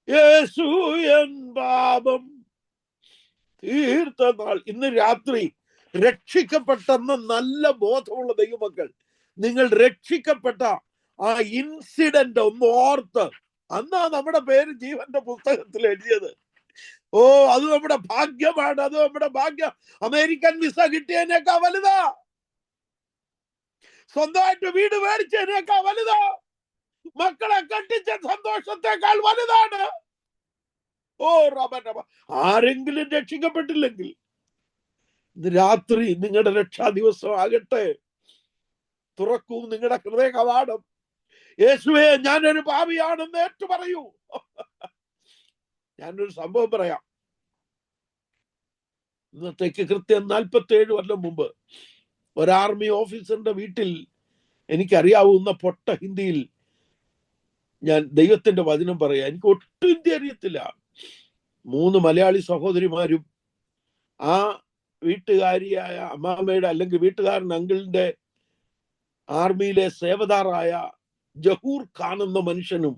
B: യേശു എൻ പാപം തീർത്ത നാൾ. ഇന്ന് രാത്രി രക്ഷിക്കപ്പെട്ടെന്ന നല്ല ബോധമുള്ള ദൈവമക്കൾ, നിങ്ങൾ രക്ഷിക്കപ്പെട്ട ആ ഇൻസിഡന്റ് ഒന്ന് ഓർത്ത്, അന്നാ നമ്മുടെ പേര് ജീവന്റെ പുസ്തകത്തിൽ എഴുതിയത്. ഓ, അത് നമ്മുടെ ഭാഗ്യമാണ്, അത് നമ്മുടെ ഭാഗ്യം. അമേരിക്കൻ വിസ കിട്ടിയതിനേക്കാൾ വലുതാ, സ്വന്തമായിട്ട് വീട് മേടിച്ചതിനേക്കാൾ വലുതാ, മക്കളെ കെട്ടിച്ച സന്തോഷത്തെക്കാൾ വലുതാണ്. ഓ ആരെങ്കിലും രക്ഷിക്കപ്പെട്ടില്ലെങ്കിൽ ഇന്ന് രാത്രി നിങ്ങളുടെ രക്ഷാ ദിവസം ആകട്ടെ. തുറക്കൂ നിങ്ങളുടെ ഹൃദയ കവാടം. യേശുവേ, ഞാനൊരു പാപിയാണെന്ന് ഏറ്റു പറയൂ. ഞാനൊരു സംഭവം പറയാം. ഇന്നത്തേക്ക് കൃത്യം 47 കൊല്ലം മുമ്പ് ഒരു ആർമി ഓഫീസറിന്റെ വീട്ടിൽ എനിക്കറിയാവുന്ന പൊട്ട ഹിന്ദിയിൽ ഞാൻ ദൈവത്തിന്റെ വചനം പറയാം. എനിക്ക് ഒട്ടും ഹിന്ദി അറിയത്തില്ല. 3 മലയാളി സഹോദരിമാരും ആ വീട്ടുകാരിയായ അമ്മാമ്മയുടെ അല്ലെങ്കിൽ വീട്ടുകാരൻ അങ്കിളിന്റെ ആർമിയിലെ സേവദാറായ ജഹൂർ ഖാൻ എന്ന മനുഷ്യനും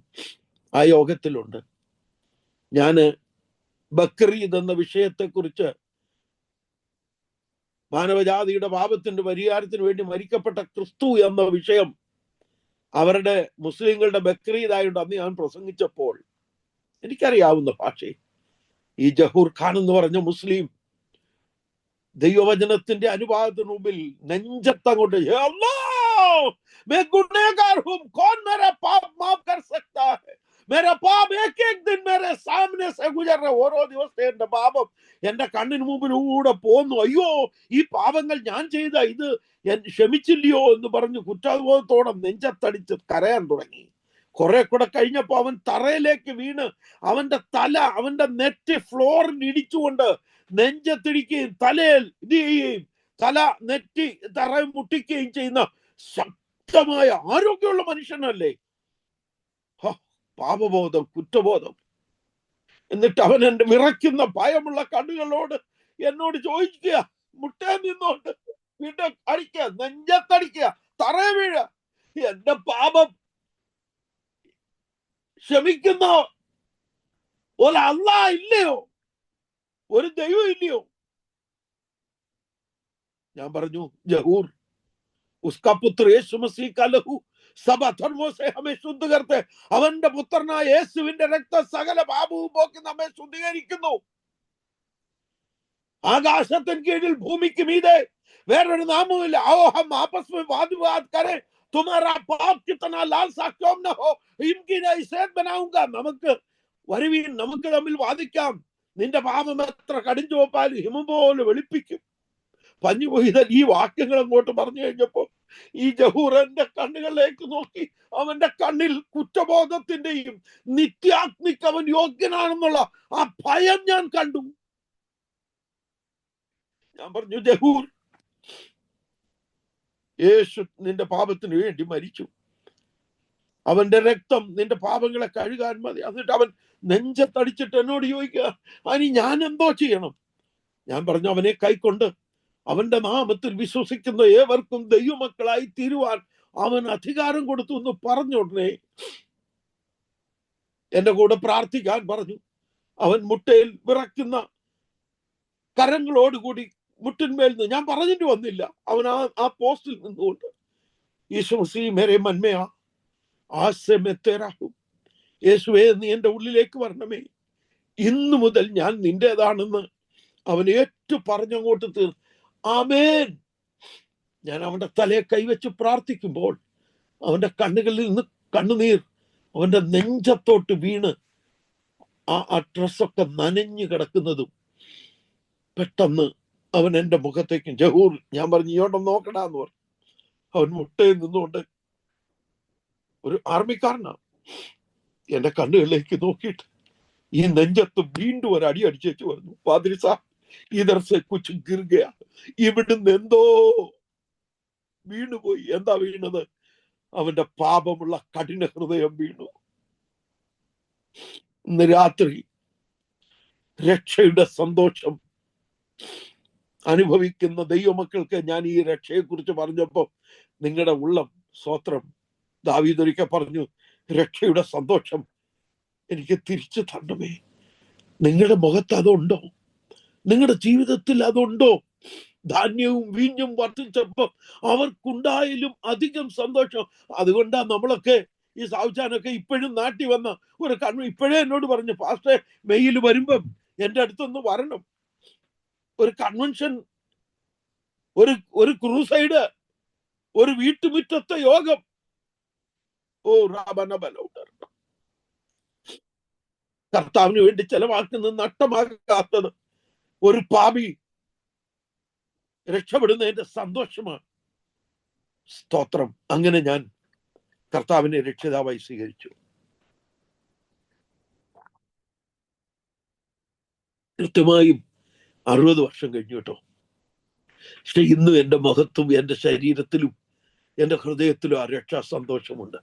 B: ആ യോഗത്തിലുണ്ട്. ഞാന് ബക്രീദ് എന്ന വിഷയത്തെക്കുറിച്ച്, മാനവജാതിയുടെ പാപത്തിന്റെ പരിഹാരത്തിന് വേണ്ടി മരിക്കപ്പെട്ട ക്രിസ്തു എന്ന വിഷയം അവരുടെ മുസ്ലിങ്ങളുടെ ബക്രീദായിട്ട് അന്ന് ഞാൻ പ്രസംഗിച്ചപ്പോൾ എനിക്കറിയാവുന്ന ഭാഷയിൽ ഈ ജഹൂർ ഖാൻ എന്ന് പറഞ്ഞ മുസ്ലിം ദൈവവചനത്തിന്റെ അനുവാദത്തിന് മുമ്പിൽ നെഞ്ചത്തങ്ങോട്ട് ഓരോ ദിവസത്തെ എന്റെ പാപം എന്റെ കണ്ണിന് മുമ്പിലൂടെ പോന്നു. അയ്യോ, ഈ പാപങ്ങൾ ഞാൻ ചെയ്ത ഇത് ക്ഷമിച്ചില്ലയോ എന്ന് പറഞ്ഞ് കുറ്റബോധത്തോടെ നെഞ്ചത്തടിച്ച് കരയാൻ തുടങ്ങി. കുറെ കൂടെ കഴിഞ്ഞപ്പോ അവൻ തറയിലേക്ക് വീണ് അവന്റെ തല, അവന്റെ നെറ്റ് ഫ്ലോറിൽ ഇടിച്ചുകൊണ്ട് നെഞ്ചത്തിടിക്കുകയും തലയിൽ ഇത് ചെയ്യുകയും തല നെറ്റി തറയിൽ മുട്ടിക്കുകയും ചെയ്യുന്ന ശക്തമായ ആരോഗ്യമുള്ള മനുഷ്യനല്ലേ. പാപബോധം, കുറ്റബോധം. എന്നിട്ട് അവൻ എന്റെ വിറയ്ക്കുന്ന ഭയമുള്ള കണ്ണുകളോട് എന്നോട് ചോദിക്കുക, മുട്ടേ നിന്നോണ്ട് വീണ്ടും അടിക്കുക, നെഞ്ചത്തടിക്കുക, തറയെ വീഴ, എന്റെ പാപം ക്ഷമിക്കുന്ന ഒരു അല്ലാഹ് ഇല്ലയോ, ഒരു ദൈവം ഇല്ലയോ? ഞാൻ പറഞ്ഞു, ജഹൂർ ഉസ്കാ പുത്ര യേശു മസീഹ് കാ ലഹു സബ ധർമ്മോ സേ ഹമേ ശുദ്ധ കർത്തെ. അവന്റെ പുത്രനായ യേശുവിന്റെ രക്തം സകല പാപവും പോക്കി നമ്മെ ശുദ്ധീകരിക്കുന്നു. ആകാശത്തിന് കീഴിൽ ഭൂമിക്ക് മീതെ വേറൊരു നാമവുമില്ല. आओ हम आपस में वाद विवाद करें, तुम्हारा पाप कितना लाल सा क्यों न हो, इनकी नैसेत बनाऊंगा. നമുക്ക് വരുവീൻ, നമുക്ക് തമ്മിൽ വാദിക്കാം. നിന്റെ പാപം എത്ര കടിഞ്ചുവപ്പാൽ ഹിമം പോലെ വെളുപ്പിക്കും. പഞ്ഞുപോയി. ഈ വാക്യങ്ങൾ അങ്ങോട്ട് പറഞ്ഞു കഴിഞ്ഞപ്പോ ഈ ജഹൂർ എന്റെ കണ്ണുകളിലേക്ക് നോക്കി. അവന്റെ കണ്ണിൽ കുറ്റബോധത്തിന്റെയും നിത്യാഗ്നിക്ക് അവൻ യോഗ്യനാണെന്നുള്ള ആ ഭയം ഞാൻ കണ്ടു. ഞാൻ പറഞ്ഞു, ജഹൂർ, യേശു നിന്റെ പാപത്തിന് വേണ്ടി മരിച്ചു. അവന്റെ രക്തം നിന്റെ പാപങ്ങളെ കഴുകാൻ മതി. എന്നിട്ട് അവൻ നെഞ്ചത്തടിച്ചിട്ട് എന്നോട് ചോദിക്കുക, അനി ഞാൻ എന്തോ ചെയ്യണം? ഞാൻ പറഞ്ഞു, അവനെ കൈക്കൊണ്ട് അവന്റെ നാമത്തിൽ വിശ്വസിക്കുന്ന ഏവർക്കും ദൈവമക്കളായി തീരുവാൻ അവൻ അധികാരം കൊടുത്തു എന്ന് പറഞ്ഞ ഉടനെ എന്റെ കൂടെ പ്രാർത്ഥിക്കാൻ പറഞ്ഞു. അവൻ മുട്ടയിൽ വിറയ്ക്കുന്ന കരങ്ങളോടുകൂടി മുട്ടിന്മേൽ നിന്ന്, ഞാൻ പറഞ്ഞിട്ട് വന്നില്ല, അവൻ ആ പോസ്റ്റിൽ നിന്നുകൊണ്ട്, യേശു മസീഹ് മേരെ മന്മയാ ആസെ മേ തേരാ ഹൂം, യേശുവേ നീ എന്റെ ഉള്ളിലേക്ക് വരണമേ, ഇന്നു മുതൽ ഞാൻ നിന്റേതാണെന്ന് അവൻ ഏറ്റു പറഞ്ഞങ്ങോട്ട് തീർന്നു. ആമേൻ. ഞാൻ അവന്റെ തലയെ കൈവച്ച് പ്രാർത്ഥിക്കുമ്പോൾ അവന്റെ കണ്ണുകളിൽ നിന്ന് കണ്ണുനീർ അവന്റെ നെഞ്ചത്തോട്ട് വീണ് ആ ഡ്രസ്സൊക്കെ നനഞ്ഞു കിടക്കുന്നതും പെട്ടെന്ന് അവൻ എന്റെ മുഖത്തേക്കും, ജഹൂർ, ഞാൻ പറഞ്ഞു, ഇങ്ങോട്ടൊന്ന് നോക്കടാന്ന് പറഞ്ഞു. അവൻ മുട്ടയിൽ നിന്നുകൊണ്ട്, ഒരു ആർമിക്കാരനാണ്, എന്റെ കണ്ണുകളിലേക്ക് നോക്കിയിട്ട് ഈ നെഞ്ചത്ത് വീണ്ടും ഒരു അടി അടിച്ചു പറഞ്ഞു, പാദ്രി സാബ് ഇധർ സെ കുച്ച് ഗിർ ഗയാ, ഇവിടുന്ന് എന്തോ വീണുപോയി. എന്താ വീണത്? അവന്റെ പാപമുള്ള കഠിന ഹൃദയം വീണു. ഇന്ന് രാത്രി രക്ഷയുടെ സന്തോഷം അനുഭവിക്കുന്ന ദൈവമക്കൾക്ക് ഞാൻ ഈ രക്ഷയെ കുറിച്ച് പറഞ്ഞപ്പോ നിങ്ങളുടെ ഉള്ളം, സ്തോത്രം, ദാവീദ് ഒരിക്കൽ പറഞ്ഞു, രക്ഷയുടെ സന്തോഷം എനിക്ക് തിരിച്ചു തരണമേ. നിങ്ങളുടെ മുഖത്ത് അതുണ്ടോ? നിങ്ങളുടെ ജീവിതത്തിൽ അതുണ്ടോ? ധാന്യവും വീഞ്ഞും വർദ്ധിച്ചപ്പോ അവർക്കുണ്ടായാലും അധികം സന്തോഷം. അതുകൊണ്ടാ നമ്മളൊക്കെ, ഈ സാവുചാനൊക്കെ ഇപ്പോഴും നാട്ടിൽ വന്ന ഒരു ഇപ്പോഴേ എന്നോട് പറഞ്ഞു, പാസ്റ്റേ മെയ്യിൽ വരുമ്പം എന്റെ അടുത്തൊന്ന് വരണം, ഒരു കൺവെൻഷൻ, ഒരു ക്രൂസൈഡ്, ഒരു വീട്ടുമുറ്റത്തെ യോഗം. ഓ റാബനബലൗഡർ, കർത്താവിന് വേണ്ടി ചെലവാക്കുന്നത് നഷ്ടമാകാത്തത് ഒരു പാപി രക്ഷപ്പെടുന്നതിന്റെ സന്തോഷമാണ്. സ്തോത്രം. അങ്ങനെ ഞാൻ കർത്താവിനെ രക്ഷിതാവായി സ്വീകരിച്ചു. കൃത്യമായും 60 വർഷം കഴിഞ്ഞു കേട്ടോ. പക്ഷെ ഇന്നും എൻ്റെ മുഖത്തും എൻ്റെ ശരീരത്തിലും എൻ്റെ ഹൃദയത്തിലും ആ രക്ഷാ സന്തോഷമുണ്ട്.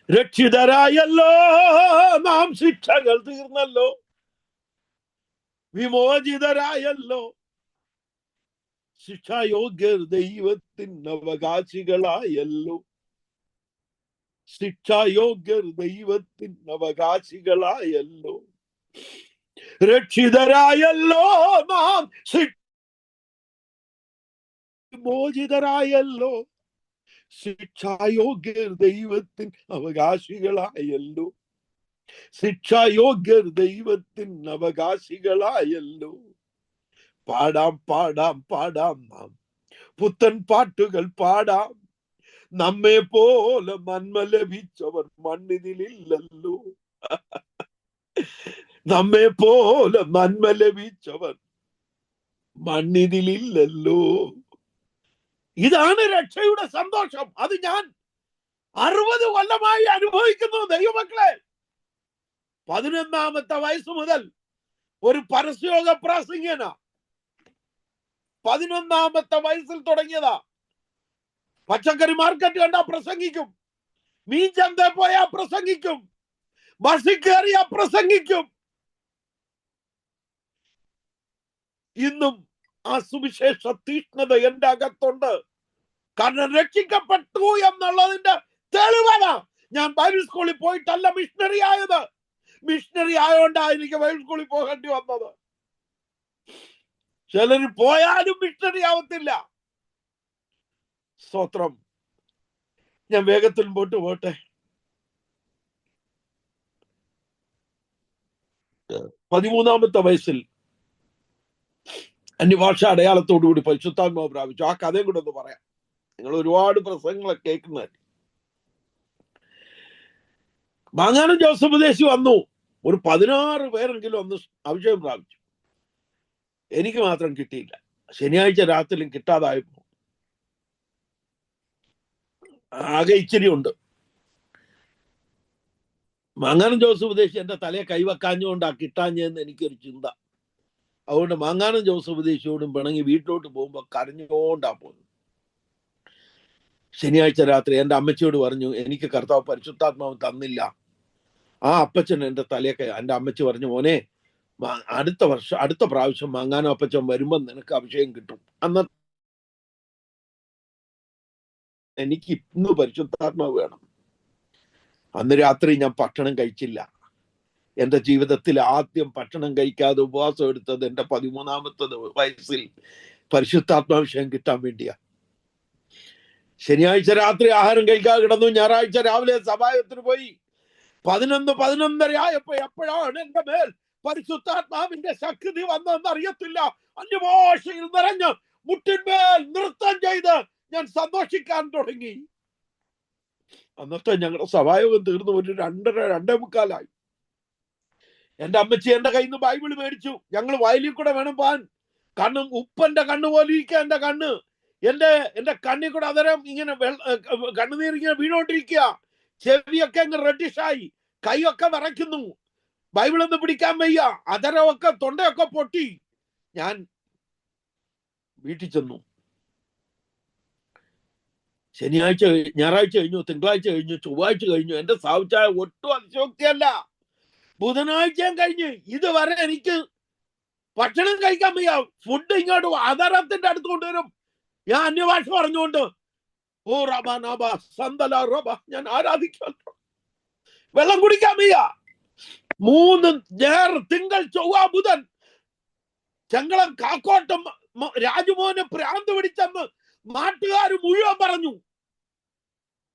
B: രക്ഷിതരായല്ലോ നാം, ശിക്ഷകൾ തീർന്നല്ലോ, വിമോചിതരായല്ലോ, ശിക്ഷായോഗ്യർ ദൈവത്തിന് അവകാശികളായല്ലോ, ശിക്ഷായോഗ്യർ ദൈവത്തിന് അവകാശികളായല്ലോ, രക്ഷിതരായല്ലോ നാം, വിമോചിതരായല്ലോ, ശിക്ഷായോഗ്യർ ദൈവത്തിന് അവകാശികളായല്ലോ, ശിക്ഷായോഗ്യർ ദൈവത്തിന് അവകാശികളായല്ലോ. പാടാം പാടാം പാടാം നാം പുത്തൻ പാട്ടുകൾ പാടാം, നമ്മെ പോലെ നന്മ ലഭിച്ചവർ മണ്ണിതിലില്ലല്ലോ, നമ്മെ പോലെ നന്മ ലഭിച്ചവർ മണ്ണിതിലില്ലല്ലോ. ഇതാണ് രക്ഷയുടെ സന്തോഷം. അത് ഞാൻ 60 കൊല്ലമായി അനുഭവിക്കുന്നു ദൈവമക്കളെ. 11ാമത്തെ വയസ്സ് മുതൽ ഒരു പരസ്യോഗ പ്രാസംഗികന. 11ാമത്തെ വയസ്സിൽ തുടങ്ങിയതാ. പച്ചക്കറി മാർക്കറ്റ് കണ്ടാ പ്രസംഗിക്കും, മീൻ ചന്ത പോയാ പ്രസംഗിക്കും, ബസ്സിൽ കയറിയാ പ്രസംഗിക്കും, ഇന്നും ആ സുവിശേഷ തീഷ്ണത എന്റെ അകത്തുണ്ട്. കാരണം രക്ഷിക്കപ്പെട്ടു എന്നുള്ളതിന്റെ തെളിവാണ്. ഞാൻ ബൈബിൾ സ്കൂളിൽ പോയിട്ടല്ല മിഷണറി ആയത്. മിഷണറി ആയോണ്ടാണ് എനിക്ക് ബൈബിൾ സ്കൂളിൽ പോകേണ്ടി വന്നത്. ചിലർ പോയാലും മിഷണറി ആവത്തില്ല. സ്തോത്രം. ഞാൻ വേഗത്തിൽ മുമ്പോട്ട് പോട്ടെ. 13-ാമത്തെ വയസ്സിൽ അന്യഭാഷ അടയാളത്തോടുകൂടി പരിശുദ്ധാത്മാവ് പ്രാപിച്ചു. ആ കഥയും കൂടെ ഒന്ന് പറയാം. നിങ്ങൾ ഒരുപാട് പ്രസംഗങ്ങളൊക്കെ കേൾക്കുന്നതല്ലേ. മാങ്ങാനം ജോസഫ് ദേശി വന്നു. ഒരു 16 പേരെങ്കിലും ഒന്ന് അഭിഷേകം പ്രാപിച്ചു. എനിക്ക് മാത്രം കിട്ടിയില്ല. ശനിയാഴ്ച രാത്രിയിലും കിട്ടാതായപ്പോ ആകെ ഇച്ചിരി ഉണ്ട്. മാങ്ങാനം ജോസഫ് ദേശി എന്റെ തലയെ കൈവക്കാഞ്ഞുകൊണ്ടാ കിട്ടാഞ്ഞെന്ന് എനിക്കൊരു ചിന്ത. അതുകൊണ്ട് മാങ്ങാനം ജോസഫ് ദേശിയോടും പിണങ്ങി വീട്ടിലോട്ട് പോകുമ്പോ കരഞ്ഞുകൊണ്ടാ പോകുന്നത്. ശനിയാഴ്ച രാത്രി എന്റെ അമ്മച്ചിയോട് പറഞ്ഞു, എനിക്ക് കർത്താവ് പരിശുദ്ധാത്മാവ് തന്നില്ല. ആ അപ്പച്ചൻ എന്റെ തലയൊക്കെ. എന്റെ അമ്മച്ചി പറഞ്ഞു, മോനെ അടുത്ത പ്രാവശ്യം മാങ്ങാനം അപ്പച്ചൻ വരുമ്പോ നിനക്ക് അഭിഷേകം കിട്ടും. അന്ന് എനിക്ക് ഇന്ന് പരിശുദ്ധാത്മാവ് വേണം. അന്ന് രാത്രി ഞാൻ ഭക്ഷണം കഴിച്ചില്ല. എന്റെ ജീവിതത്തിൽ ആദ്യം ഭക്ഷണം കഴിക്കാതെ ഉപവാസം എടുത്തത് എന്റെ 13-ാമത്തെ വയസ്സിൽ പരിശുദ്ധാത്മാഭിഷേകം കിട്ടാൻ വേണ്ടിയാ. ശനിയാഴ്ച രാത്രി ആഹാരം കഴിക്കാതെ കിടന്നു. ഞായറാഴ്ച രാവിലെ സഭായത്തിന് പോയി. 11-11:30 ആയപ്പോ എപ്പോഴാണ് എന്റെ മേൽ പരിശുദ്ധാത്മാവിന്റെ ശക്തി വന്നതെന്ന് അറിയത്തില്ല. അന്യഭാഷയിൽ നിറഞ്ഞ് മുട്ടിന്മേൽ നൃത്തം ചെയ്ത് ഞാൻ സന്തോഷിക്കാൻ തുടങ്ങി. അന്നത്തെ ഞങ്ങളുടെ സഭായോഗം തീർന്നു ഒരു 2:30-2:45. എന്റെ അമ്മച്ചി എന്റെ കയ്യിൽ നിന്ന് ബൈബിൾ മേടിച്ചു. ഞങ്ങൾ വയലിൽ കൂടെ വേണം പോകാൻ. കാരണം ഉപ്പന്റെ കണ്ണ് പോലെ ഇരിക്കുക എന്റെ കണ്ണ്. എന്റെ കണ്ണിൽ കൂടെ അതരം ഇങ്ങനെ കണ്ണുനീർ ഇങ്ങനെ വീണോണ്ടിരിക്കുക. ചെവിയൊക്കെ അങ്ങ് റെഡിഷായി, കൈയൊക്കെ വിറയ്ക്കുന്നു, ബൈബിളൊന്നും പിടിക്കാൻ വയ്യ, അതരമൊക്കെ തൊണ്ടയൊക്കെ പൊട്ടി. ഞാൻ വീട്ടിൽ ചെന്നു. ഞായറാഴ്ച കഴിഞ്ഞു, തിങ്കളാഴ്ച കഴിഞ്ഞു, ചൊവ്വാഴ്ച കഴിഞ്ഞു. എന്റെ സാവുച്ചായ ഒട്ടും അതിശോക്തിയല്ല. ബുധനാഴ്ചയും കഴിഞ്ഞ് ഇതുവരെ എനിക്ക് ഭക്ഷണം കഴിക്കാൻ വയ്യ. ഫുഡ് ഇങ്ങോട്ട് അതരത്തിന്റെ അടുത്ത് കൊണ്ടുവരും. ഞാൻ അന്യഭാഷ പറഞ്ഞുകൊണ്ട് ഓ റബ നബ സന്തല റബ ഞാൻ ആരാധിക്കാൻ. വെള്ളം കുടിക്കാൻ വയ്യ. 3 ഞായർ, തിങ്കൾ, ചൊവ്വ, ബുധൻ ചെങ്കളം കാക്കോട്ടം രാജുമോന് ഭ്രാന്ത് പിടിച്ചെന്ന് നാട്ടുകാർ മുഴുവൻ പറഞ്ഞു.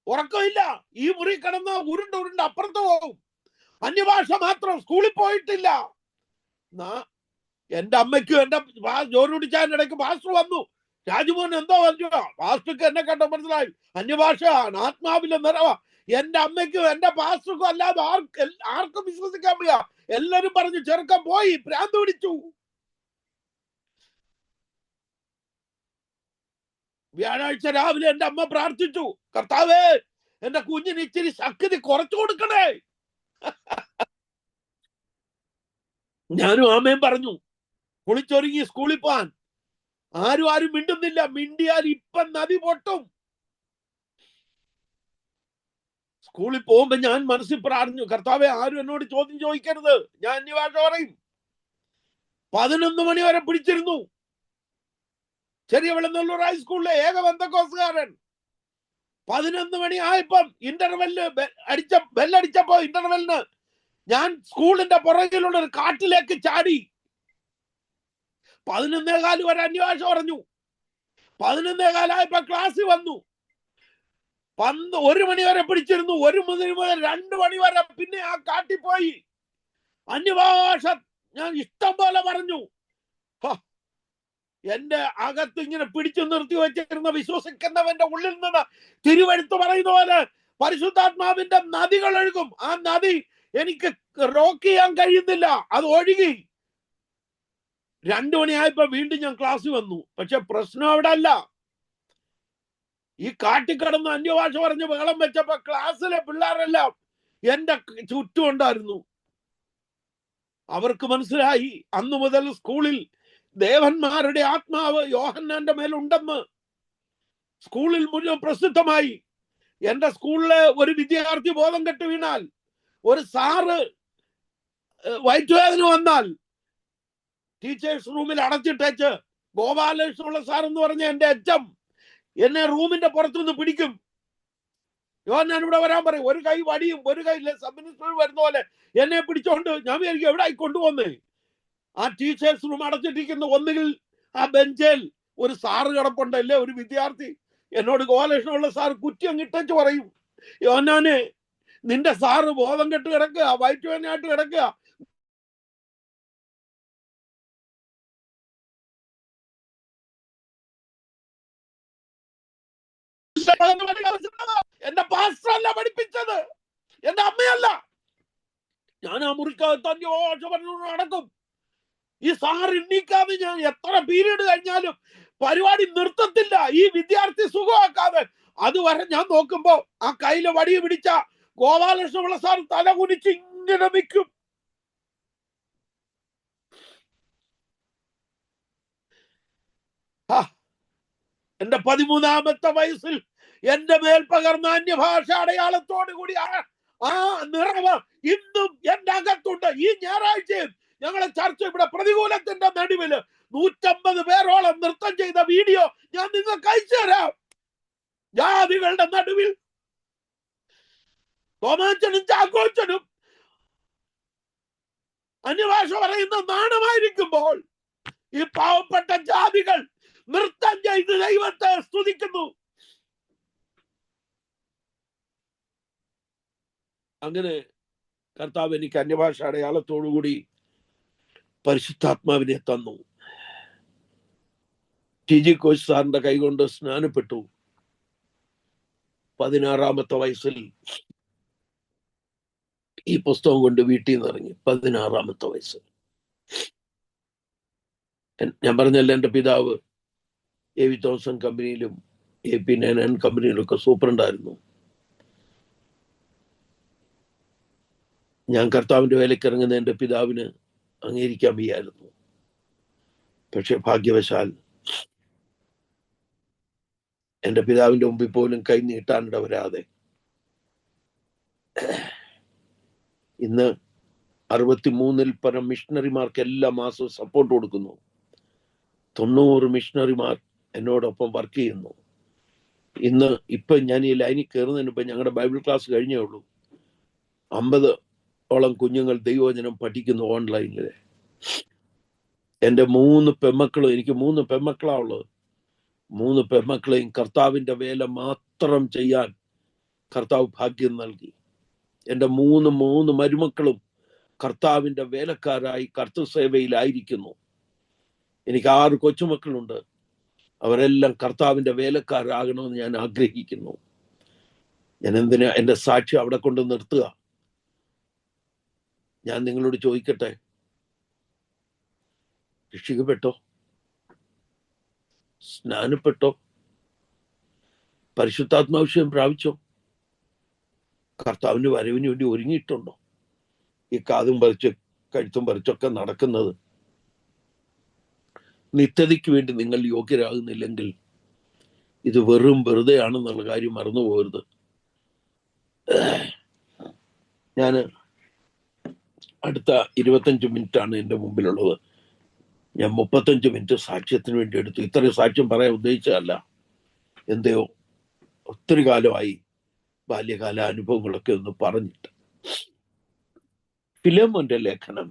B: ഉറക്കമില്ല. ഈ മുറി കിടന്ന് ഉരുണ്ട് അപ്പുറത്ത് പോകും. അന്യഭാഷ മാത്രം. സ്കൂളിൽ പോയിട്ടില്ല. എന്റെ അമ്മയ്ക്കും എന്റെ ജോലി പിടിച്ചതിന്റെ ഇടയ്ക്ക് പാസ്റ്റർ വന്നു. രാജുമോൻ എന്തോ പറഞ്ഞു. പാസ്റ്റർക്ക് എന്നെ കണ്ട മനസ്സിലായി. അന്യഭാഷ ആത്മാവിലെ നിറവ. എന്റെ അമ്മയ്ക്കും എന്റെ പാസ്റ്റർക്കും അല്ലാതെ ആർക്കും വിശ്വസിക്കാൻ വയ്യ. എല്ലാരും പറഞ്ഞു ചെറുക്കം പോയി, ഭ്രാന്ത് പിടിച്ചു. വ്യാഴാഴ്ച രാവിലെ എന്റെ അമ്മ പ്രാർത്ഥിച്ചു, കർത്താവേ എന്റെ കുഞ്ഞിന് ഇച്ചിരി ശക്തി കുറച്ചു കൊടുക്കണേ. ഞാനും ആമേൻ പറഞ്ഞു. കുളിച്ചൊരുങ്ങി സ്കൂളിൽ പോവാൻ. ആരും മിണ്ടുന്നില്ല. മിണ്ടിയാൽ ഇപ്പം നദി പൊട്ടും. സ്കൂളിൽ പോകുമ്പോ ഞാൻ മനസ്സിൽ പ്രാർത്ഥിച്ചു, കർത്താവെ ആരും എന്നോട് ചോദ്യം ചോദിക്കരുത്, ഞാൻ അന്യഭാഷ പറയും. 11 മണി വരെ പിടിച്ചിരുന്നു. ചെറിയ വെള്ളനല്ലൂർ ഹൈസ്കൂളിലെ ഏക ബന്ധക്കോസുകാരൻ. 11 മണി ആയപ്പം ഇന്റർവെല്ലിന് ബെല്ലടിച്ചപ്പോ ഇന്റർവെല്ലിന് ഞാൻ സ്കൂളിന്റെ പുറകിലുള്ള ഒരു കാട്ടിലേക്ക് ചാടി. 11:15 വരെ അന്യഭാഷ പറഞ്ഞു. 11:15 ആയപ്പോ ക്ലാസ്സിൽ വന്നു. 1 മണി വരെ പിടിച്ചിരുന്നു. 1 മുതൽ 2 മണി വരെ പിന്നെ ആ കാട്ടിൽ പോയി അന്യഭാഷ ഞാൻ ഇഷ്ടം പോലെ പറഞ്ഞു. എന്റെ അകത്ത് ഇങ്ങനെ പിടിച്ചു നിർത്തി വെച്ചിരുന്ന വിശ്വസിക്കുന്നവന്റെ ഉള്ളിൽ നിന്ന് തിരുവെഴുത്ത് പറയുന്ന പോലെ പരിശുദ്ധാത്മാവിന്റെ നദികൾ ഒഴുകും. ആ നദി എനിക്ക് റോക്ക് ചെയ്യാൻ കഴിയുന്നില്ല. അത് ഒഴുകി. 2 മണിയായപ്പോ വീണ്ടും ഞാൻ ക്ലാസ്സിൽ വന്നു. പക്ഷെ പ്രശ്നം അവിടെ അല്ല. ഈ കാട്ടിക്കടന്ന് അന്യഭാഷ പറഞ്ഞ് ബഹളം വെച്ചപ്പോ ക്ലാസ്സിലെ പിള്ളേരെല്ലാം എന്റെ ചുറ്റും ഉണ്ടായിരുന്നു. അവർക്ക് മനസ്സിലായി അന്നു മുതൽ സ്കൂളിൽ ദേവന്മാരുടെ ആത്മാവ് യോഹന്നാന്റെ മേലുണ്ടെന്ന്. സ്കൂളിൽ മുഴുവൻ പ്രസിദ്ധമായി. എന്റെ സ്കൂളിലെ ഒരു വിദ്യാർത്ഥി ബോധം കെട്ട് വീണാൽ, ഒരു സാറ് വയറ്റുവേദന വന്നാൽ ടീച്ചേഴ്സ് റൂമിൽ അടച്ചിട്ടേച്ച് ഗോപാലകൃഷ്ണപിള്ള സാർ എന്ന് പറഞ്ഞ എന്റെ അച്ഛൻ എന്നെ റൂമിന്റെ പുറത്തുനിന്ന് പിടിക്കും. ഞാൻ ഇവിടെ വരാൻ പറയും, ഒരു കൈ വടിയും ഒരു കൈ സബ് ഇൻസ്പെക്ടർ വരുന്ന പോലെ എന്നെ പിടിച്ചോണ്ട് ഞാൻ വിചാരിക്കും എവിടെ കൊണ്ടുവന്നേ. ആ ടീച്ചേഴ്സ് റൂം അടച്ചിട്ടിരിക്കുന്ന ഒന്നുകിൽ ആ ബെഞ്ചിൽ ഒരു സാറ് കിടപ്പുണ്ടല്ലേ, ഒരു വിദ്യാർത്ഥി എന്നോട് ഗോപാലകൃഷ്ണപിള്ള സാർ കുറ്റം കിട്ടച്ച് പറയും, യോനാനെ നിന്റെ സാറ് ബോധം കെട്ട് കിടക്കുക, വയറ്റുവേനായിട്ട് കിടക്കുക. എന്റെ പാസ്റ്ററല്ല പഠിപ്പിച്ചത്, എന്റെ അമ്മയല്ല. ഞാൻ ആ മുറിക്കകത്ത് അന്വേഷണം പറഞ്ഞു നടക്കും. ഈ സാർ എണ്ണീക്കാതെ ഞാൻ എത്ര പീരീഡ് കഴിഞ്ഞാലും പരിപാടി നിർത്തത്തില്ല, ഈ വിദ്യാർത്ഥി സുഖമാക്കാതെ. അതുവരെ ഞാൻ നോക്കുമ്പോ ആ കയ്യില് വടി പിടിച്ച ഗോപാലകൃഷ്ണപിള്ള സാർ തല കുനിച്ച് ഇങ്ങനെ നിൽക്കും. എന്റെ 13-ാമത്തെ വയസ്സിൽ എന്റെ മേൽ പകർന്ന അന്യഭാഷ അടയാളത്തോടു കൂടി ആ നിറവ് ഇന്നും എന്റെ അകത്തുണ്ട്. ഈ ഞായറാഴ്ചയും ഞങ്ങളെ ചർച്ച ഇവിടെ പ്രതികൂലത്തിന്റെ നടുവില് 150 പേരോളം നൃത്തം ചെയ്ത വീഡിയോ ഞാൻ നിങ്ങൾക്ക് അയച്ചു തരാം. ജാതികളുടെ നടുവിൽ തോമാച്ചനും ചാക്കോച്ചനും അന്യഭാഷ പറയുന്ന നാണമായിരിക്കുമ്പോൾ ഈ പാവപ്പെട്ട ജാതികൾ നൃത്തം ചെയ്ത് ദൈവത്തെ സ്തുതിക്കുന്നു. അങ്ങനെ കർത്താവ് എനിക്ക് അന്യഭാഷ അടയാളത്തോടുകൂടി പരിശുദ്ധാത്മാവിനെ തന്നു. ടി.ജി. കോശ് സാറിന്റെ കൈകൊണ്ട് സ്നാനപ്പെട്ടു. 16-ാമത്തെ വയസ്സിൽ ഈ പുസ്തകം കൊണ്ട് വീട്ടിൽ നിന്ന് ഇറങ്ങി. 16-ാമത്തെ വയസ്സിൽ ഞാൻ പറഞ്ഞല്ലോ, എൻ്റെ പിതാവ് AV തോമസൺ കമ്പനിയിലും AP99 കമ്പനിയിലൊക്കെ സൂപ്രണ്ടായിരുന്നു. ഞാൻ കർത്താവിന്റെ വേലയ്ക്ക് ഇറങ്ങുന്ന എൻ്റെ പിതാവിന് അംഗീകരിക്കാൻ വയ്യായിരുന്നു. പക്ഷെ ഭാഗ്യവശാൽ എൻ്റെ പിതാവിന്റെ മുമ്പിൽ പോലും കൈ നീട്ടാനിട വരാതെ ഇന്ന് 63-ൽ പരം മിഷണറിമാർക്ക് എല്ലാ മാസവും സപ്പോർട്ട് കൊടുക്കുന്നു. 90 മിഷണറിമാർ എന്നോടൊപ്പം വർക്ക് ചെയ്യുന്നു. ഇപ്പൊ ഞാൻ ഈ ലൈനിൽ കയറുന്നതിന് മുമ്പ് ഞങ്ങളുടെ ബൈബിൾ ക്ലാസ് കഴിഞ്ഞേ ഉള്ളൂ. 50ഓളം കുഞ്ഞുങ്ങൾ ദൈവവചനം പഠിക്കുന്നു ഓൺലൈനില്. എൻ്റെ 3 പെമ്മക്കളും, എനിക്ക് 3 പെമ്മക്കളാ ഉള്ളത്. 3 പെമ്മക്കളെയും കർത്താവിന്റെ വേല മാത്രം ചെയ്യാൻ കർത്താവ് ഭാഗ്യം നൽകി. എൻ്റെ 3 മരുമക്കളും കർത്താവിന്റെ വേലക്കാരായി കർത്തൃസേവയിലായിരിക്കുന്നു. എനിക്ക് 6 കൊച്ചുമക്കളുണ്ട്. അവരെല്ലാം കർത്താവിന്റെ വേലക്കാരാകണമെന്ന് ഞാൻ ആഗ്രഹിക്കുന്നു. ഞാൻ എന്തിനാ എൻ്റെ സാക്ഷി അവിടെ കൊണ്ട് നിർത്തുക? ഞാൻ നിങ്ങളോട് ചോദിക്കട്ടെ, രക്ഷിക്കപ്പെട്ടോ? സ്നാനപ്പെട്ടോ? പരിശുദ്ധാത്മാഭിഷേകം പ്രാപിച്ചോ? കർത്താവിന്റെ വരവിന് വേണ്ടി ഒരുങ്ങിയിട്ടുണ്ടോ? ഈ കാതും പറിച്ച് കഴുത്തും പറിച്ചൊക്കെ നടക്കുന്നത് നിത്യതയ്ക്ക് വേണ്ടി നിങ്ങൾ യോഗ്യരാകുന്നില്ലെങ്കിൽ ഇത് വെറും വെറുതെ ആണെന്നുള്ള കാര്യം മറന്നു പോകരുത്. ഞാൻ അടുത്ത 25 മിനിറ്റാണ് എൻ്റെ മുമ്പിലുള്ളത്. ഞാൻ 35 മിനിറ്റ് സാക്ഷ്യത്തിന് വേണ്ടി എടുത്തു. ഇത്രയും സാക്ഷ്യം പറയാൻ ഉദ്ദേശിച്ചതല്ല. എന്തെയോ ഒത്തിരി കാലമായി ബാല്യകാല അനുഭവങ്ങളൊക്കെ ഒന്ന് പറഞ്ഞിട്ട്. ഫിലേമോന്റെ ലേഖനം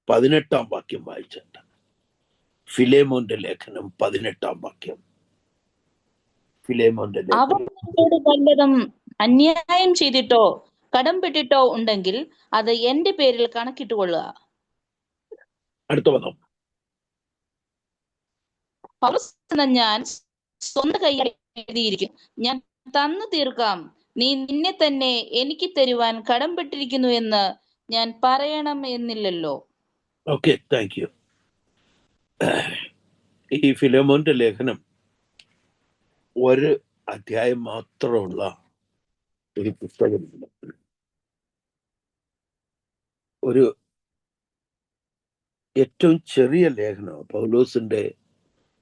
B: 18-ാം വാക്യം വായിച്ചിട്ട്. ഫിലേമോന്റെ ലേഖനം 18-ാം വാക്യം. ഫിലേമോന്റെ
C: വല്ലതും അന്യായം ചെയ്തിട്ടോ കടംപെട്ടിട്ടോ ഉണ്ടെങ്കിൽ അത് എന്റെ പേരിൽ കണക്കിട്ടുകൊള്ളുക.
B: അടുത്ത പദം.
C: ഞാൻ സ്വന്തം കൈയാൽ എഴുതിയിരിക്കും, ഞാൻ തന്നു തീർക്കാം. നീ നിന്നെ തന്നെ എനിക്ക് തരുവാൻ കടംപെട്ടിരിക്കുന്നു എന്ന് ഞാൻ പറയണം എന്നില്ലല്ലോ.
B: Okay, thank you. ഈ ഫിലേമോന്റെ ലേഖനം ഒരു അധ്യായം മാത്രമുള്ള ഒരു പുസ്തകമില്ല. ഒരു ഏറ്റവും ചെറിയ ലേഖനമാണ്. പൗലോസിന്റെ